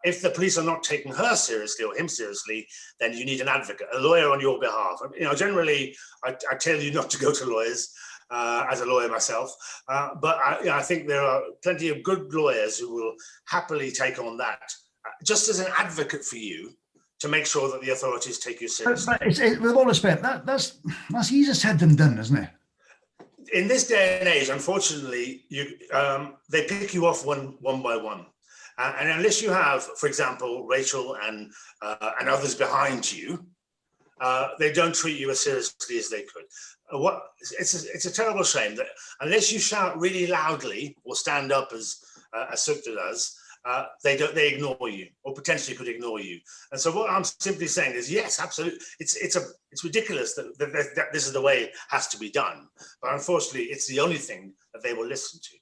If the police are not taking her seriously or him seriously, then you need an advocate, a lawyer on your behalf. Generally, I tell you not to go to lawyers. As a lawyer myself, but I think there are plenty of good lawyers who will happily take on that, just as an advocate for you, to make sure that the authorities take you seriously. But with all respect, that's easier said than done, isn't it? In this day and age, unfortunately, they pick you off one by one, and unless you have, for example, Rachel and others behind you, they don't treat you as seriously as they could. It's a terrible shame that unless you shout really loudly or stand up as SUTDA does, they ignore you, or potentially could ignore you. And so what I'm simply saying is, yes, absolutely, it's ridiculous that this is the way it has to be done. But unfortunately, it's the only thing that they will listen to.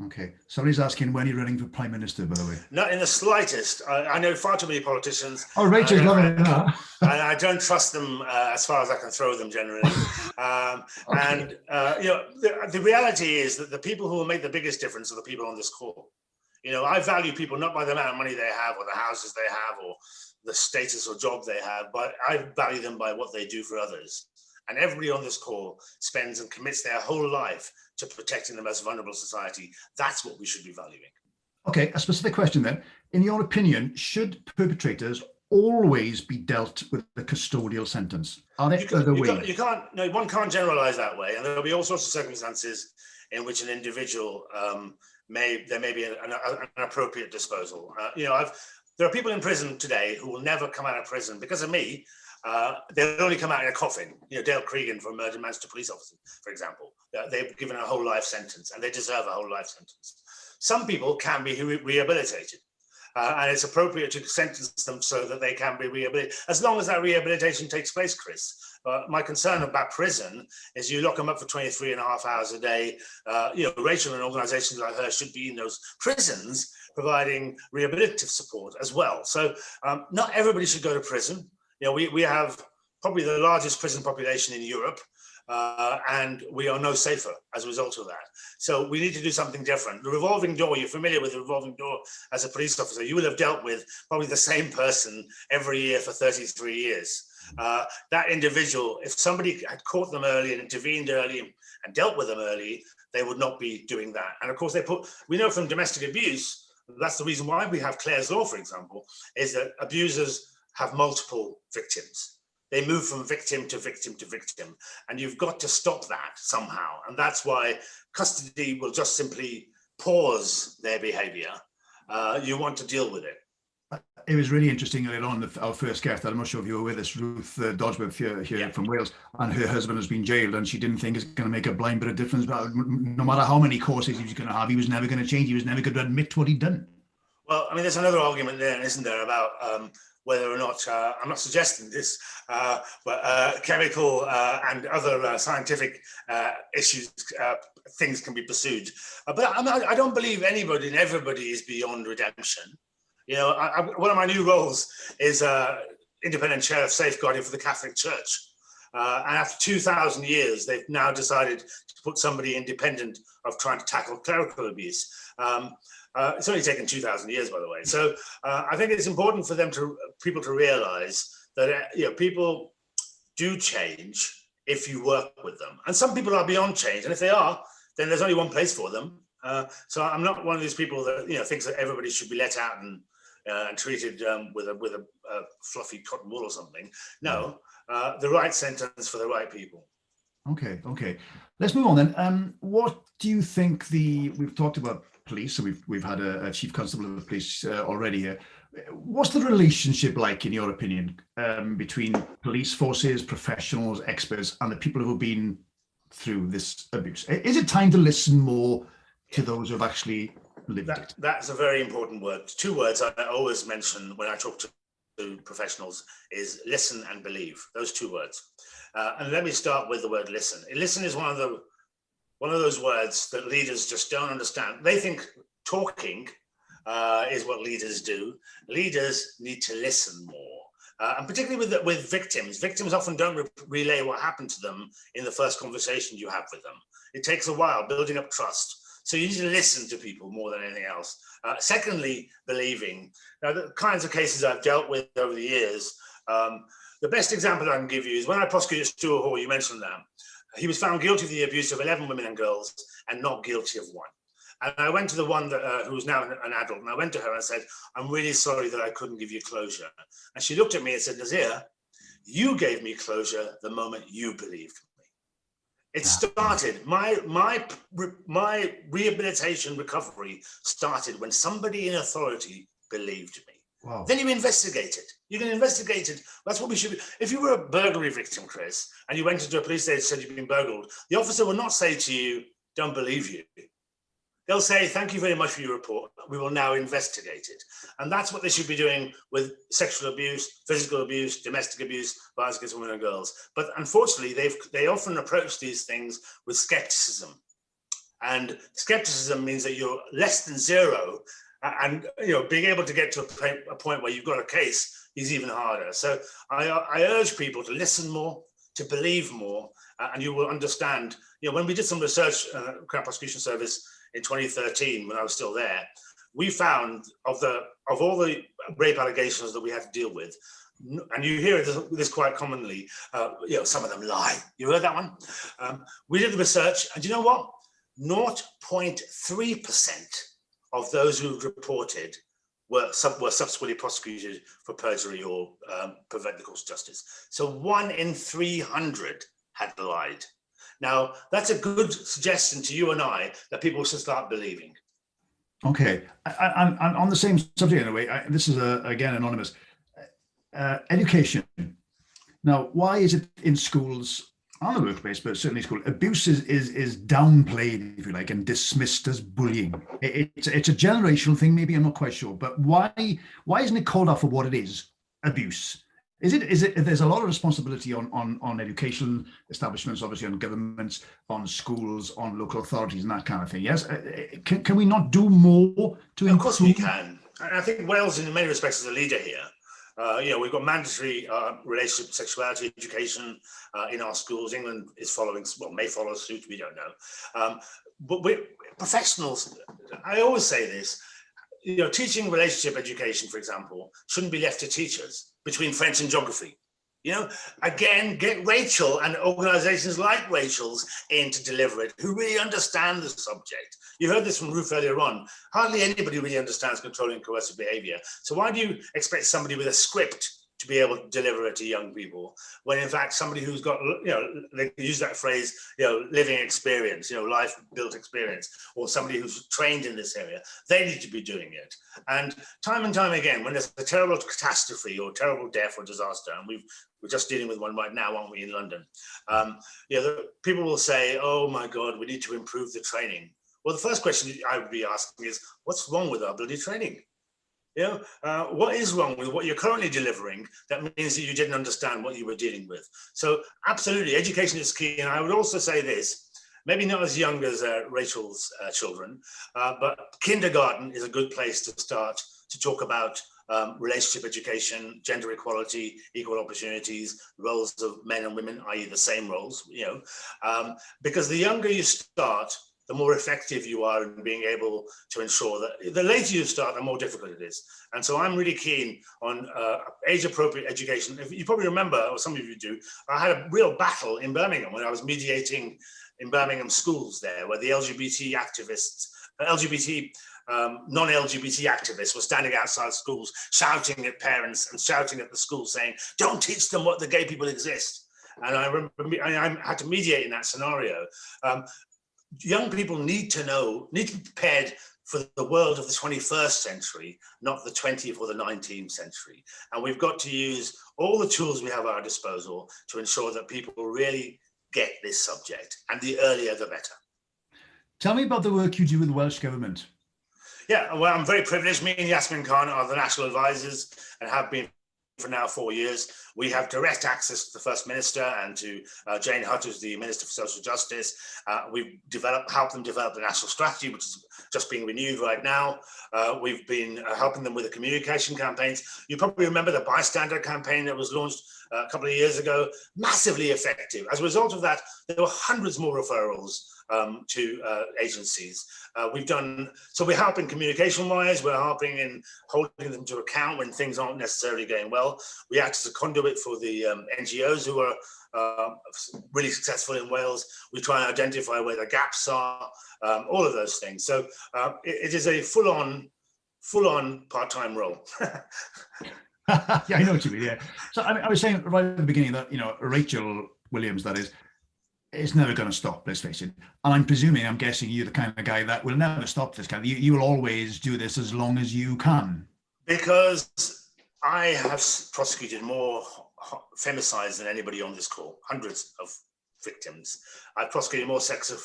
Okay. Somebody's asking when you're running for Prime Minister, by the way. Not in the slightest. I know far too many politicians. Oh, Rachel's loving that. And I don't trust them as far as I can throw them generally. Okay. And the reality is that the people who will make the biggest difference are the people on this call. You know, I value people not by the amount of money they have or the houses they have or the status or job they have, but I value them by what they do for others. And everybody on this call spends and commits their whole life to protecting the most vulnerable society. That's what we should be valuing. Okay, a specific question then. In your opinion, should perpetrators always be dealt with a custodial sentence? Are there other ways? You can't, no, one can't generalize that way. And there'll be all sorts of circumstances in which an individual there may be an appropriate disposal. You know, there are people in prison today who will never come out of prison because of me. They'll only come out in a coffin. You know, Dale Cregan for a murdered Manchester police officer, for example. They've given a whole life sentence and they deserve a whole life sentence. Some people can be rehabilitated. And it's appropriate to sentence them so that they can be rehabilitated, as long as that rehabilitation takes place, Chris. My concern about prison is you lock them up for 23.5 hours a day. You know, Rachel and organizations like her should be in those prisons providing rehabilitative support as well. So not everybody should go to prison. You know, we have probably the largest prison population in Europe. And we are no safer as a result of that. So we need to do something different. The revolving door, you're familiar with the revolving door as a police officer. You will have dealt with probably the same person every year for 33 years. That individual, if somebody had caught them early and intervened early and dealt with them early, they would not be doing that. And of course, we know from domestic abuse, that's the reason why we have Clare's Law, for example, is that abusers have multiple victims. They move from victim to victim to victim, and you've got to stop that somehow. And that's why custody will just simply pause their behavior. You want to deal with it. It was really interesting earlier on, our first guest, I'm not sure if you were with us, Ruth Dodgworth here from Wales, and her husband has been jailed and she didn't think it's going to make a blind bit of difference. But no matter how many courses he was going to have, he was never going to change. He was never going to admit what he'd done. Well, I mean, there's another argument there, isn't there, about whether or not, I'm not suggesting this, but chemical and other scientific issues, things can be pursued. But I don't believe anybody and everybody is beyond redemption. You know, one of my new roles is independent chair of safeguarding for the Catholic Church. And after 2,000 years, they've now decided to put somebody independent of trying to tackle clerical abuse. It's only taken 2,000 years, by the way. So I think it's important for people to realize that you know, people do change if you work with them. And some people are beyond change. And if they are, then there's only one place for them. So I'm not one of these people that, you know, thinks that everybody should be let out and treated with a fluffy cotton wool or something. No, the right sentence for the right people. Okay. Let's move on then. What do you think we've talked about police, so we've had a chief constable of the police already here. What's the relationship like, in your opinion, between police forces, professionals, experts, and the people who have been through this abuse? Is it time to listen more to those who have actually lived it? That's a very important word. Two words I always mention when I talk to professionals is listen and believe. Those two words. And let me start with the word listen. Listen is one of those words that leaders just don't understand. They think talking is what leaders do. Leaders need to listen more. And particularly with victims. Victims often don't relay what happened to them in the first conversation you have with them. It takes a while building up trust. So you need to listen to people more than anything else. Secondly, believing. Now, the kinds of cases I've dealt with over the years, the best example I can give you is when I prosecuted Stuart Hall, you mentioned that. He was found guilty of the abuse of 11 women and girls and not guilty of one. And I went to the one that, who was now an adult, and I went to her and I said, I'm really sorry that I couldn't give you closure. And she looked at me and said, Nazir, you gave me closure the moment you believed me. It started, my rehabilitation recovery started when somebody in authority believed me. Wow. Then you investigate it. You can investigate it. That's what we should be. If you were a burglary victim, Chris, and you went into a police station and said you've been burgled, the officer will not say to you, don't believe you. They'll say, thank you very much for your report. We will now investigate it. And that's what they should be doing with sexual abuse, physical abuse, domestic abuse, violence against women and girls. But unfortunately, they often approach these things with skepticism. And skepticism means that you're less than zero. And being able to get to a point where you've got a case is even harder. So I urge people to listen more, to believe more, and you will understand. When we did some research, Crown Prosecution Service in 2013, when I was still there, we found of all the rape allegations that we had to deal with, and you hear this quite commonly, some of them lie. You heard that one? We did the research, and you know what? 0.3% of those who reported were subsequently prosecuted for perjury or prevent the course of justice. So 1 in 300 had lied. Now, that's a good suggestion to you and I that people should start believing. Okay, I'm on the same subject in a way. This is, again, anonymous. Education. Now, why is it in schools, on the workplace, but certainly school, abuse is downplayed, if you like, and dismissed as bullying? It's a generational thing, maybe, I'm not quite sure, but why isn't it called out for what it is? Abuse. Is it? There's a lot of responsibility on education establishments, obviously on governments, on schools, on local authorities, and that kind of thing. Yes, can we not do more to improve? Of course we can. And I think Wales, in many respects, is a leader here. We've got mandatory relationship sexuality education in our schools. England is following, well, may follow suit, we don't know. But we're professionals. I always say this, teaching relationship education, for example, shouldn't be left to teachers between French and geography. Again, get Rachel and organizations like Rachel's in to deliver it, who really understand the subject. You heard this from Ruth earlier on. Hardly anybody really understands controlling coercive behavior. So why do you expect somebody with a script to be able to deliver it to young people, when in fact somebody who's got, they use that phrase, living experience, life built experience, or somebody who's trained in this area, they need to be doing it. And time again, when there's a terrible catastrophe or terrible death or disaster, and we're just dealing with one right now, aren't we, in London? People will say, oh my God, we need to improve the training. Well, the first question I would be asking is, what's wrong with our bloody training? What is wrong with what you're currently delivering that means that you didn't understand what you were dealing with? So absolutely, education is key. And I would also say this, maybe not as young as Rachel's children, but kindergarten is a good place to start to talk about relationship education, gender equality, equal opportunities, roles of men and women, i.e. the same roles, because the younger you start, the more effective you are in being able to ensure that the later you start, the more difficult it is. And so I'm really keen on age-appropriate education. If you probably remember, or some of you do, I had a real battle in Birmingham when I was mediating in Birmingham schools there, where the LGBT activists, non-LGBT activists were standing outside schools, shouting at parents and shouting at the school, saying, don't teach them what the gay people exist. And I remember I had to mediate in that scenario. Young people need to be prepared for the world of the 21st century, not the 20th or the 19th century. And we've got to use all the tools we have at our disposal to ensure that people really get this subject, and the earlier the better. Tell me about the work you do with the Welsh Government. Yeah, well, I'm very privileged. Me and Yasmin Khan are the national advisors and have been for now 4 years. We have direct access to the First Minister and to Jane Hutt, who's the Minister for Social Justice. We've helped them develop the national strategy, which is just being renewed right now. We've been helping them with the communication campaigns. You probably remember the bystander campaign that was launched a couple of years ago, massively effective. As a result of that, there were hundreds more referrals to agencies. So we're helping communication-wise, we're helping in holding them to account when things aren't necessarily going well. We act as a conduit for the NGOs who are really successful in Wales. We try and identify where the gaps are, all of those things. So it is a full-on part-time role. Yeah, I know what you mean. Yeah. So I was saying right at the beginning that Rachel Williams, that is never going to stop. Let's face it. And I'm guessing you're the kind of guy that will never stop this kind of. You will always do this as long as you can. Because I have prosecuted more femicides than anybody on this call. Hundreds of victims. I've prosecuted more sexual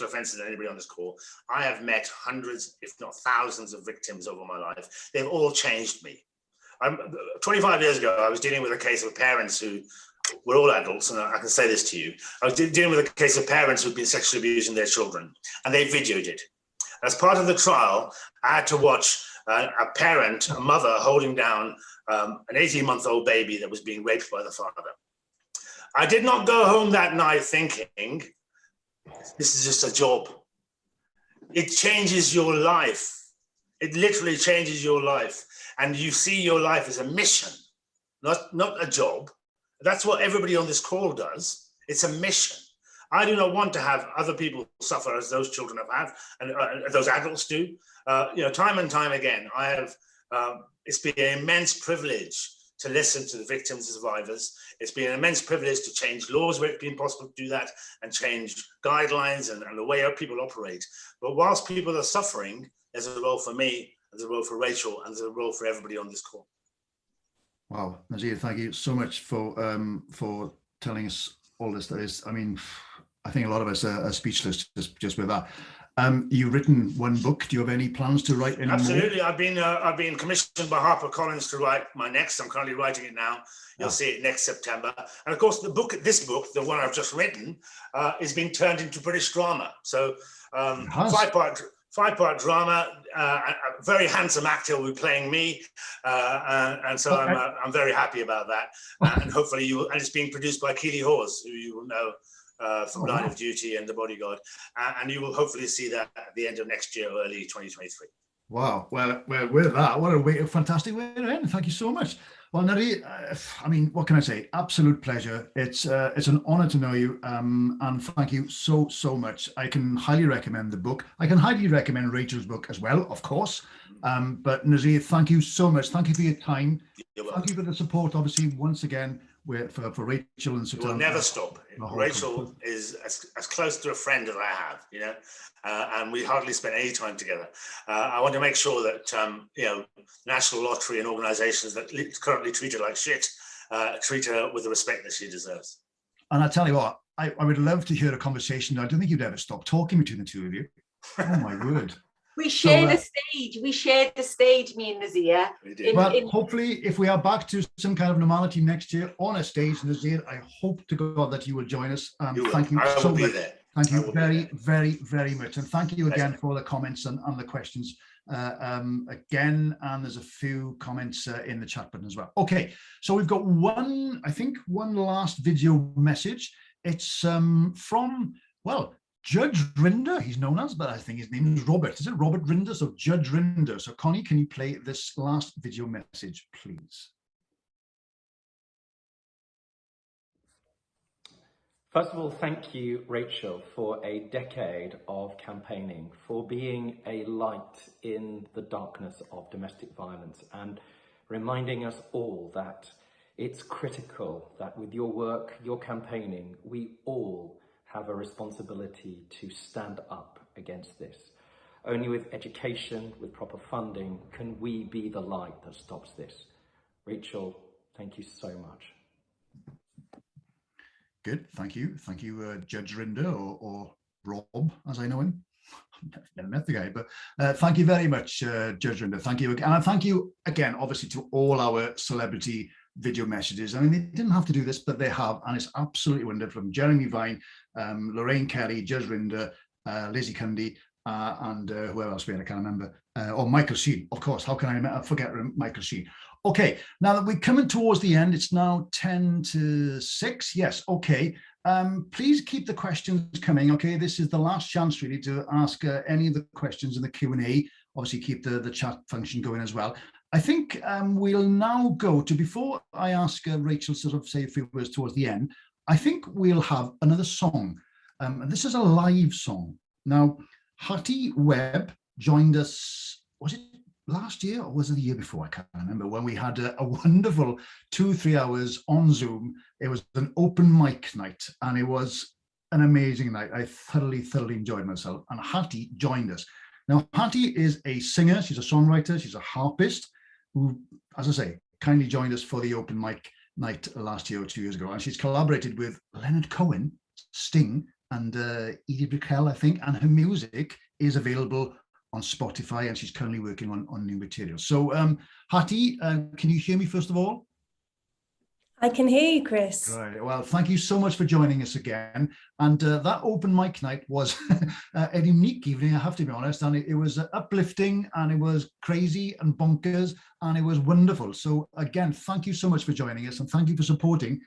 offences than anybody on this call. I have met hundreds, if not thousands, of victims over my life. They've all changed me. 25 years ago, I was dealing with a case of parents who were all adults, and I can say this to you. I was dealing with a case of parents who'd been sexually abusing their children, and they videoed it. As part of the trial, I had to watch a mother holding down an 18-month-old baby that was being raped by the father. I did not go home that night thinking, this is just a job. It changes your life. It literally changes your life, and you see your life as a mission, not a job. That's what everybody on this call does. It's a mission. I do not want to have other people suffer as those children have had, and those adults do. Time and time again, I have. It's been an immense privilege to listen to the victims and survivors. It's been an immense privilege to change laws where it's been possible to do that, and change guidelines and the way people operate. But whilst people are suffering, there's a role for me, there's a role for Rachel, and there's a role for everybody on this call. Wow, Nazir, thank you so much for telling us all this. That is, I mean, I think a lot of us are speechless just with that. You've written one book. Do you have any plans to write any more? Absolutely. I've been commissioned by HarperCollins to write my next. I'm currently writing it now. You'll see it next September. And of course, this book, the one I've just written, is being turned into British drama. So five-part drama. A very handsome actor will be playing me, and so I'm very happy about that. And hopefully and it's being produced by Keely Hawes, who you will know from Line of Duty and The Bodyguard, and you will hopefully see that at the end of next year, early 2023. Wow. Well, with that, what a fantastic way to end. Thank you so much. Well, Nari, I mean, what can I say? Absolute pleasure. It's an honor to know you, and thank you so much. I can highly recommend the book. I can highly recommend Rachel's book as well, of course. But Nazir, thank you so much. Thank you for your time. Thank you for the support, obviously, once again, for Rachel and SUTDA. We'll never stop. Rachel is as close to a friend as I have, and we hardly spend any time together. I want to make sure that National Lottery and organisations that currently treat her like shit treat her with the respect that she deserves. And I tell you what, I would love to hear a conversation. I don't think you'd ever stop talking between the two of you. Oh my word. We share the stage. We shared the stage, me and Nazir. Hopefully, if we are back to some kind of normality next year on a stage, Nazir, I hope to God that you will join us. Thank you so much. Thank you very much. And thank you again for the comments and the questions again. And there's a few comments in the chat button as well. Okay, so we've got one last video message. It's from, well, Judge Rinder, he's known as, but I think his name is Robert. Is it Robert Rinder? So Judge Rinder. So Connie, can you play this last video message, please? First of all, thank you, Rachel, for a decade of campaigning, for being a light in the darkness of domestic violence, and reminding us all that it's critical that with your work, your campaigning, we all have a responsibility to stand up against this. Only with education, with proper funding, can we be the light that stops this. Rachel, thank you so much. Good, thank you. Thank you, Judge Rinder, or Rob, as I know him. I've never met the guy, but thank you very much, Judge Rinder. Thank you again. And thank you again, obviously, to all our celebrity video messages. I mean, they didn't have to do this, but they have, and it's absolutely wonderful. From Jeremy Vine, Lorraine Kelly, Judge Rinder, Lizzie Cundy, and whoever else I can't remember. Or Michael Sheen, of course. How can I forget Michael Sheen? Okay, now that we're coming towards the end, it's now 10 to 6. Yes, okay. Please keep the questions coming. Okay, this is the last chance really to ask any of the questions in the Q&A. Obviously, keep the chat function going as well. I think we'll now go to, before I ask Rachel to sort of say a few words towards the end, I think we'll have another song. And this is a live song. Now, Hattie Webb joined us, was it last year or was it the year before? I can't remember, when we had a wonderful 2-3 hours on Zoom. It was an open mic night and it was an amazing night. I thoroughly enjoyed myself, and Hattie joined us. Now, Hattie is a singer, she's a songwriter, she's a harpist, who, as I say, kindly joined us for the open mic night last year or 2 years ago. And she's collaborated with Leonard Cohen, Sting, and Edie Brickell, I think, and her music is available on Spotify, and she's currently working on new material. So, Hattie, can you hear me first of all? I can hear you, Chris. Right. Well, thank you so much for joining us again. And that open mic night was a unique evening, I have to be honest. And it was uplifting, and it was crazy and bonkers, and it was wonderful. So again, thank you so much for joining us, and thank you for supporting.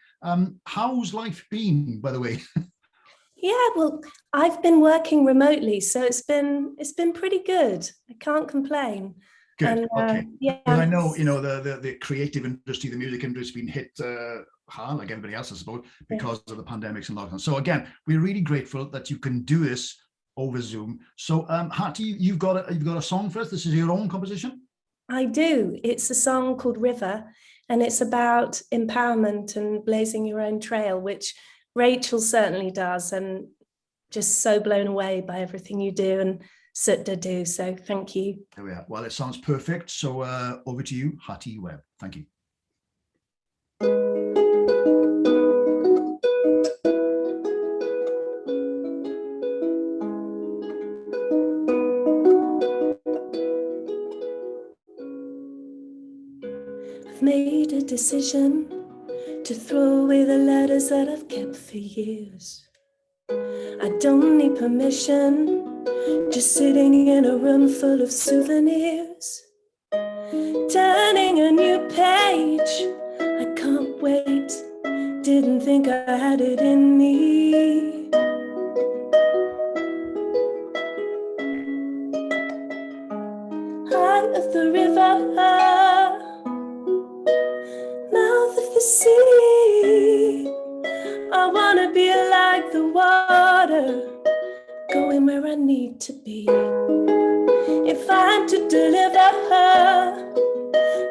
How's life been, by the way? Yeah, well, I've been working remotely, so it's been pretty good. I can't complain. Good. And, Okay. yeah. Well, I know, you know, the creative industry, the music industry has been hit hard, like everybody else, I suppose, because of the pandemics and lockdown. So again, we're really grateful that you can do this over Zoom. So Hattie, you've got a song for us. This is your own composition? I do. It's a song called River, and it's about empowerment and blazing your own trail, which Rachel certainly does, and just so blown away by everything you do and SUTDA do. So thank you. There we are. Well, it sounds perfect. So over to you, Hattie Webb. Thank you. I've made a decision to throw away the letters that I've kept for years. I don't need permission, just sitting in a room full of souvenirs. Turning a new page, I can't wait, didn't think I had it in me. Eye of the river, mouth of the sea, I wanna be like the water, going where I need to be. If I'm to deliver her,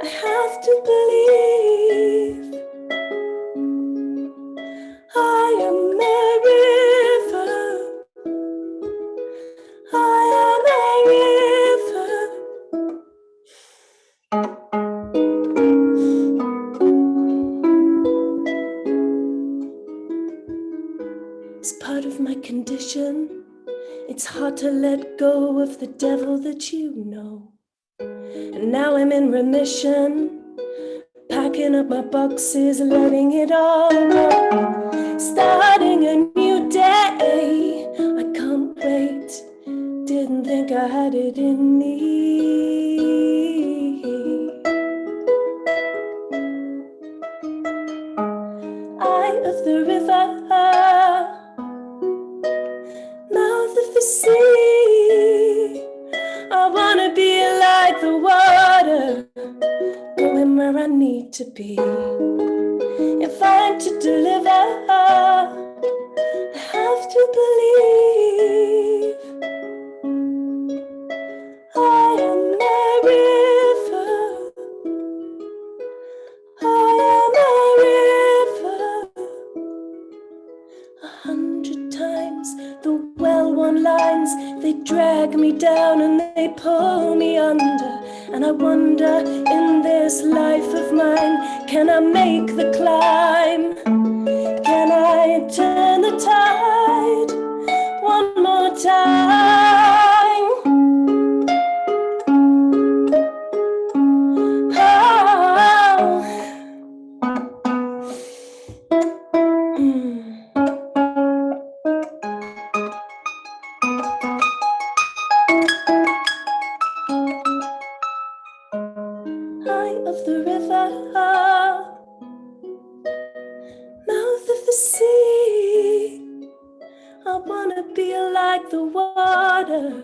I have to believe I am a river, I am a river. It's part of my condition. It's hard to let go of the devil that you know. And now I'm in remission, packing up my boxes, letting it all go. Starting a new day, I can't wait, didn't think I had it in me. Eye of the river, mouth of the sea, I wanna be like the water, going where I need to be. If I'm to deliver, I have to believe I am a river, I am a river. 100 times the well-worn lines, they drag me down and they pull me under. And I wonder, in this life of mine, can I make the climb? Can I turn the tide one more time? Oh. Eye of the river, mouth of the sea, I wanna be like the water,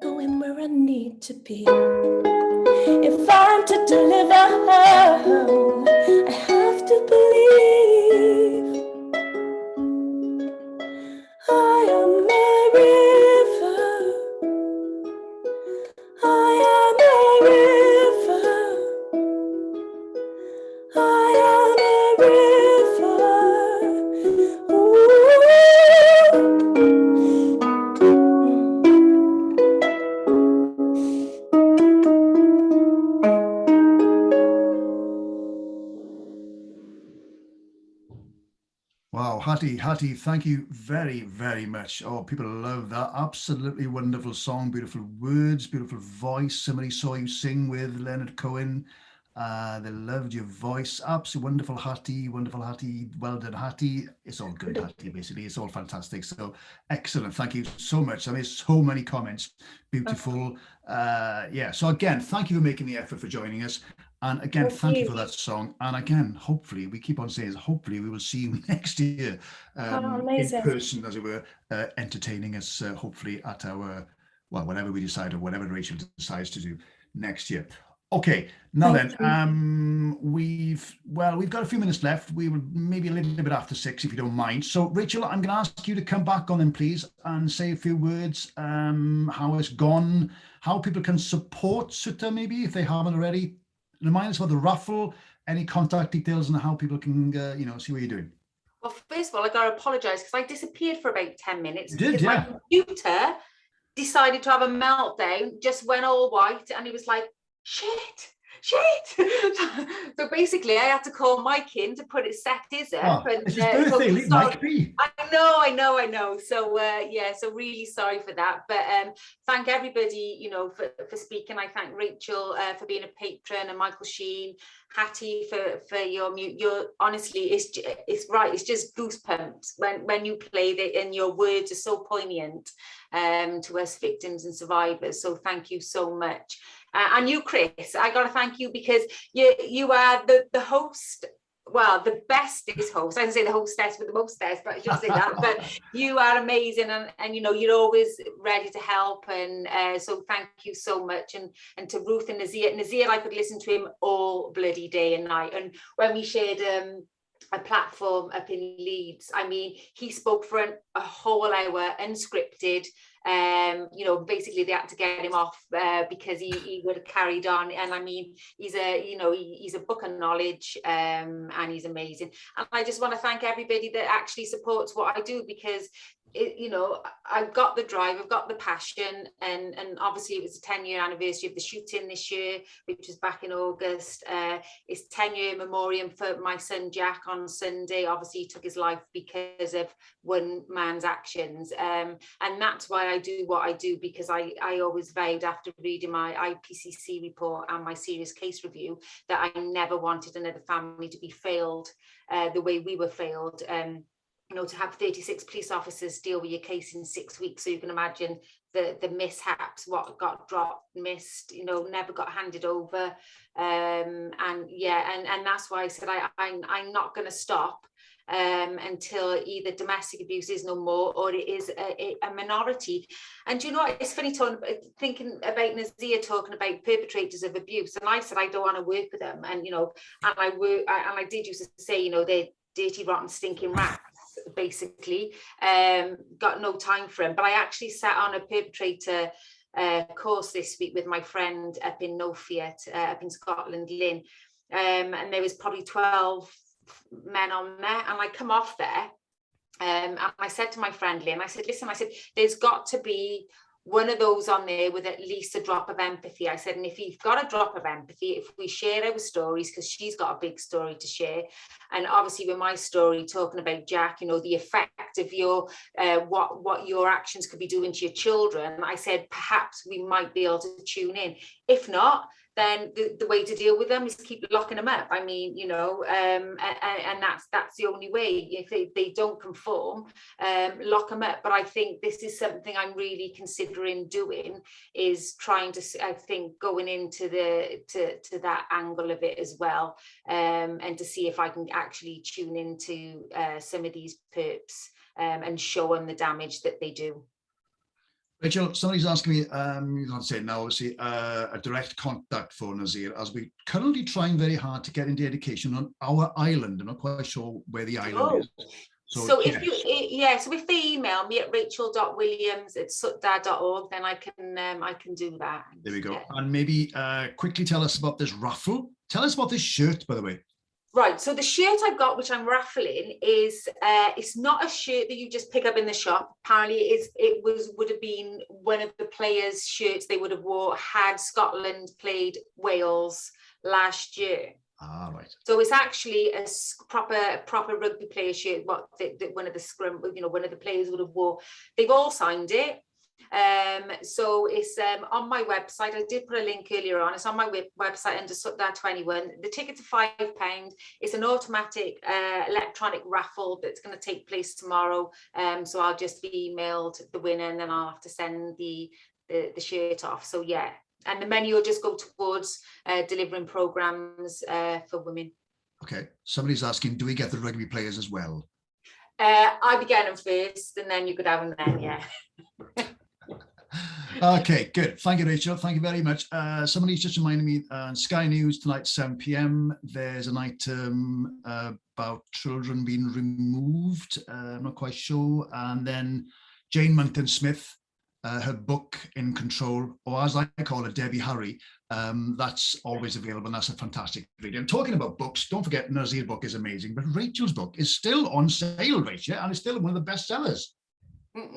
going where I need to be. If I'm to deliver, I have to believe I am a river, I am a river, I am a river. Ooh. Wow, Hattie, thank you very, very much. Oh, people love that. Absolutely wonderful song, beautiful words, beautiful voice. Somebody saw you sing with Leonard Cohen. They loved your voice. Absolutely wonderful, Hattie. Wonderful, Hattie. Well done, Hattie. It's all good, Hattie, basically. It's all fantastic. So excellent. Thank you so much. I mean, so many comments. Beautiful. Yeah. So again, thank you for making the effort for joining us. And again, thank you for that song. And again, hopefully, we keep on saying this, hopefully we will see you next year in person, as it were, entertaining us, hopefully at our, well, whatever we decide or whatever Rachel decides to do next year. Okay, now then, we've got a few minutes left. We will maybe a little bit after 6, if you don't mind. So, Rachel, I'm going to ask you to come back on then, please, and say a few words, how it's gone, how people can support SUTDA, maybe, if they haven't already. Remind us about the raffle, any contact details, and how people can, see what you're doing. Well, first of all, I got to apologise because I disappeared for about 10 minutes. You did, because yeah. my computer decided to have a meltdown, just went all white, and it was like, shit. So basically, I had to call Mike in to put it set his up. And it's his birthday, Mike B. I know. So so really sorry for that. But thank everybody, for speaking. I thank Rachel for being a patron, and Michael Sheen, Hattie for your honestly, it's right. It's just goosebumps when you play it, and your words are so poignant to us victims and survivors. So thank you so much. And you, Chris, I got to thank you because you are the host. Well, the bestest host. I can say the hostess with the mostess, but I shouldn't say that. But you are amazing, and you're always ready to help. And so thank you so much. And to Ruth and Nazir, I could listen to him all bloody day and night. And when we shared a platform up in Leeds, I mean, he spoke for a whole hour, unscripted. Basically they had to get him off because he would have carried on. And I mean, he's a book of knowledge, and he's amazing. And I just want to thank everybody that actually supports what I do, because I've got the drive, I've got the passion, and obviously it was the 10-year anniversary of the shooting this year, which was back in August. It's 10-year memoriam for my son Jack on Sunday. Obviously he took his life because of one man's actions, and that's why I do what I do, because I always vowed after reading my IPCC report and my serious case review that I never wanted another family to be failed the way we were failed. To have 36 police officers deal with your case in 6 weeks, so you can imagine the mishaps, what got dropped, missed, never got handed over, and that's why I said I'm not going to stop until either domestic abuse is no more or it is a minority. And it's funny thinking about Nazir talking about perpetrators of abuse, and I said I don't want to work with them, and I did used to say they're dirty, rotten, stinking rats. Basically, got no time for him. But I actually sat on a perpetrator course this week with my friend up in Nofiat, up in Scotland, Lynn, and there was probably 12 men on there, and I come off there, and I said to my friend Lynn, I said, listen, there's got to be one of those on there with at least a drop of empathy. I said, and if you've got a drop of empathy, if we share our stories, because she's got a big story to share, and obviously with my story talking about Jack, the effect of your what your actions could be doing to your children, I said perhaps we might be able to tune in. If not, then the way to deal with them is keep locking them up. I mean, and that's the only way. If they don't conform, lock them up. But I think this is something I'm really considering doing, is trying to, I think, going into to that angle of it as well, and to see if I can actually tune into some of these perps and show them the damage that they do. Rachel, somebody's asking me, you can't say it now, obviously, a direct contact for Nazir, as we're currently trying very hard to get into education on our island. I'm not quite sure where the island is. So if they email me at rachel.williams@sutda.org, then I can do that. There we go. Yeah. And maybe quickly tell us about this raffle. Tell us about this shirt, by the way. Right, so the shirt I've got, which I'm raffling, is it's not a shirt that you just pick up in the shop. Apparently, it would have been one of the players' shirts they would have wore had Scotland played Wales last year. Ah, right. So it's actually a proper rugby player shirt. What one of the one of the players would have wore. They've all signed it. So it's on my website. I did put a link earlier on. It's on my website under SUTDA 21. The tickets are £5. It's an automatic electronic raffle that's going to take place tomorrow. So I'll just be emailed the winner, and then I'll have to send the shirt off. So yeah, And the money will just go towards delivering programmes for women. Okay, somebody's asking, do we get the rugby players as well? I began them first, and then you could have them then, yeah. Okay, good. Thank you, Rachel. Thank you very much. Somebody's just reminded me, Sky News tonight, 7 p.m. There's an item about children being removed. I'm not quite sure. And then Jane Monckton Smith, her book In Control, or as I call it, Debbie Harry. That's always available, and that's a fantastic read. And talking about books, don't forget Nazir's book is amazing, but Rachel's book is still on sale, Rachel, and it's still one of the best sellers.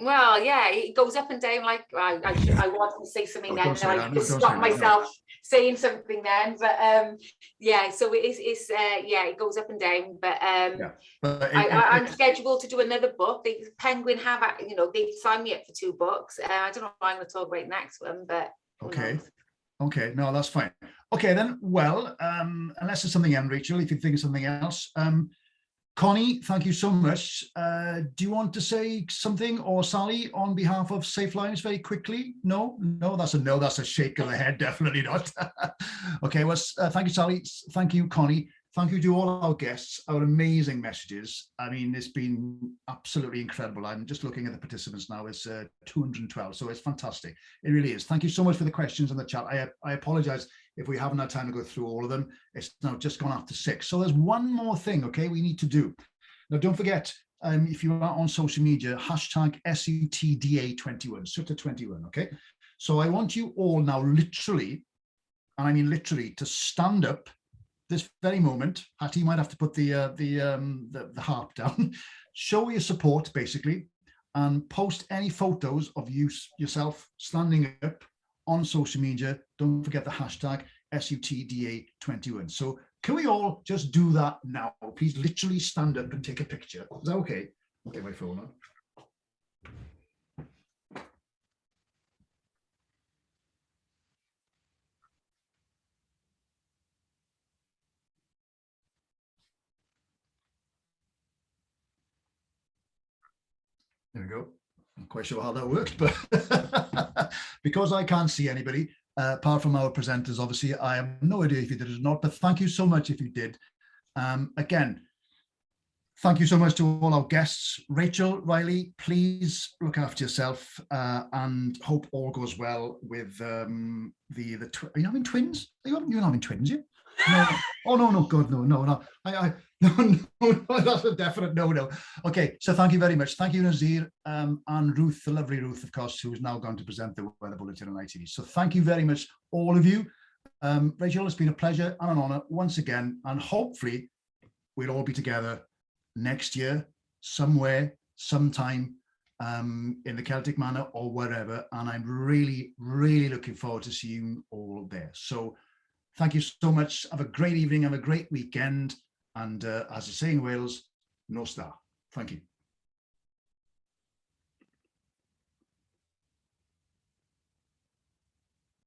Well, yeah, it goes up and down. Like I wanted to say something then, and I just stopped myself saying something then. But yeah, so it's yeah, it goes up and down. But I'm scheduled to do another book. Penguin have, you know, they've signed me up for 2 books. I don't know what I'm going to talk about next one, but okay. Okay, no, that's fine. Okay, then, well, unless there's something else, Rachel, if you think of something else. Connie, thank you so much. Do you want to say something, or Sally, on behalf of Safe Lives very quickly? No, that's a no, that's a shake of the head, definitely not. Okay, well, thank you, Sally. Thank you, Connie. Thank you to all our guests, our amazing messages. I mean, it's been absolutely incredible. I'm just looking at the participants now. It's 212, so it's fantastic. It really is. Thank you so much for the questions in the chat. I apologize if we haven't had time to go through all of them. It's now just gone after 6. So there's one more thing, okay, we need to do. Now, don't forget, if you are on social media, hashtag SUTDA21, SUTDA21, okay? So I want you all now literally, and I mean literally, to stand up this very moment. Hattie, you might have to put the harp down. Show your support, basically, and post any photos of yourself standing up on social media. Don't forget the hashtag SUTDA21. So can we all just do that now? Please literally stand up and take a picture. Is that okay? I'll get my phone on. There we go. I'm not quite sure how that worked, but because I can't see anybody, apart from our presenters, obviously, I have no idea if you did it or not, but thank you so much if you did. Again, thank you so much to all our guests. Rachel, Riley, please look after yourself and hope all goes well with are you having twins? You're not having twins, you? No. Oh, no, God, no. No, that's a definite no. Okay, so thank you very much. Thank you, Nazir, and Ruth, the lovely Ruth, of course, who is now going to present the Weather Bulletin on ITV. So thank you very much, all of you. Rachel, it's been a pleasure and an honour once again, and hopefully we'll all be together next year, somewhere, sometime, in the Celtic Manor or wherever, and I'm really, really looking forward to seeing you all there. So thank you so much. Have a great evening, have a great weekend. And as I say in Wales, no star. Thank you.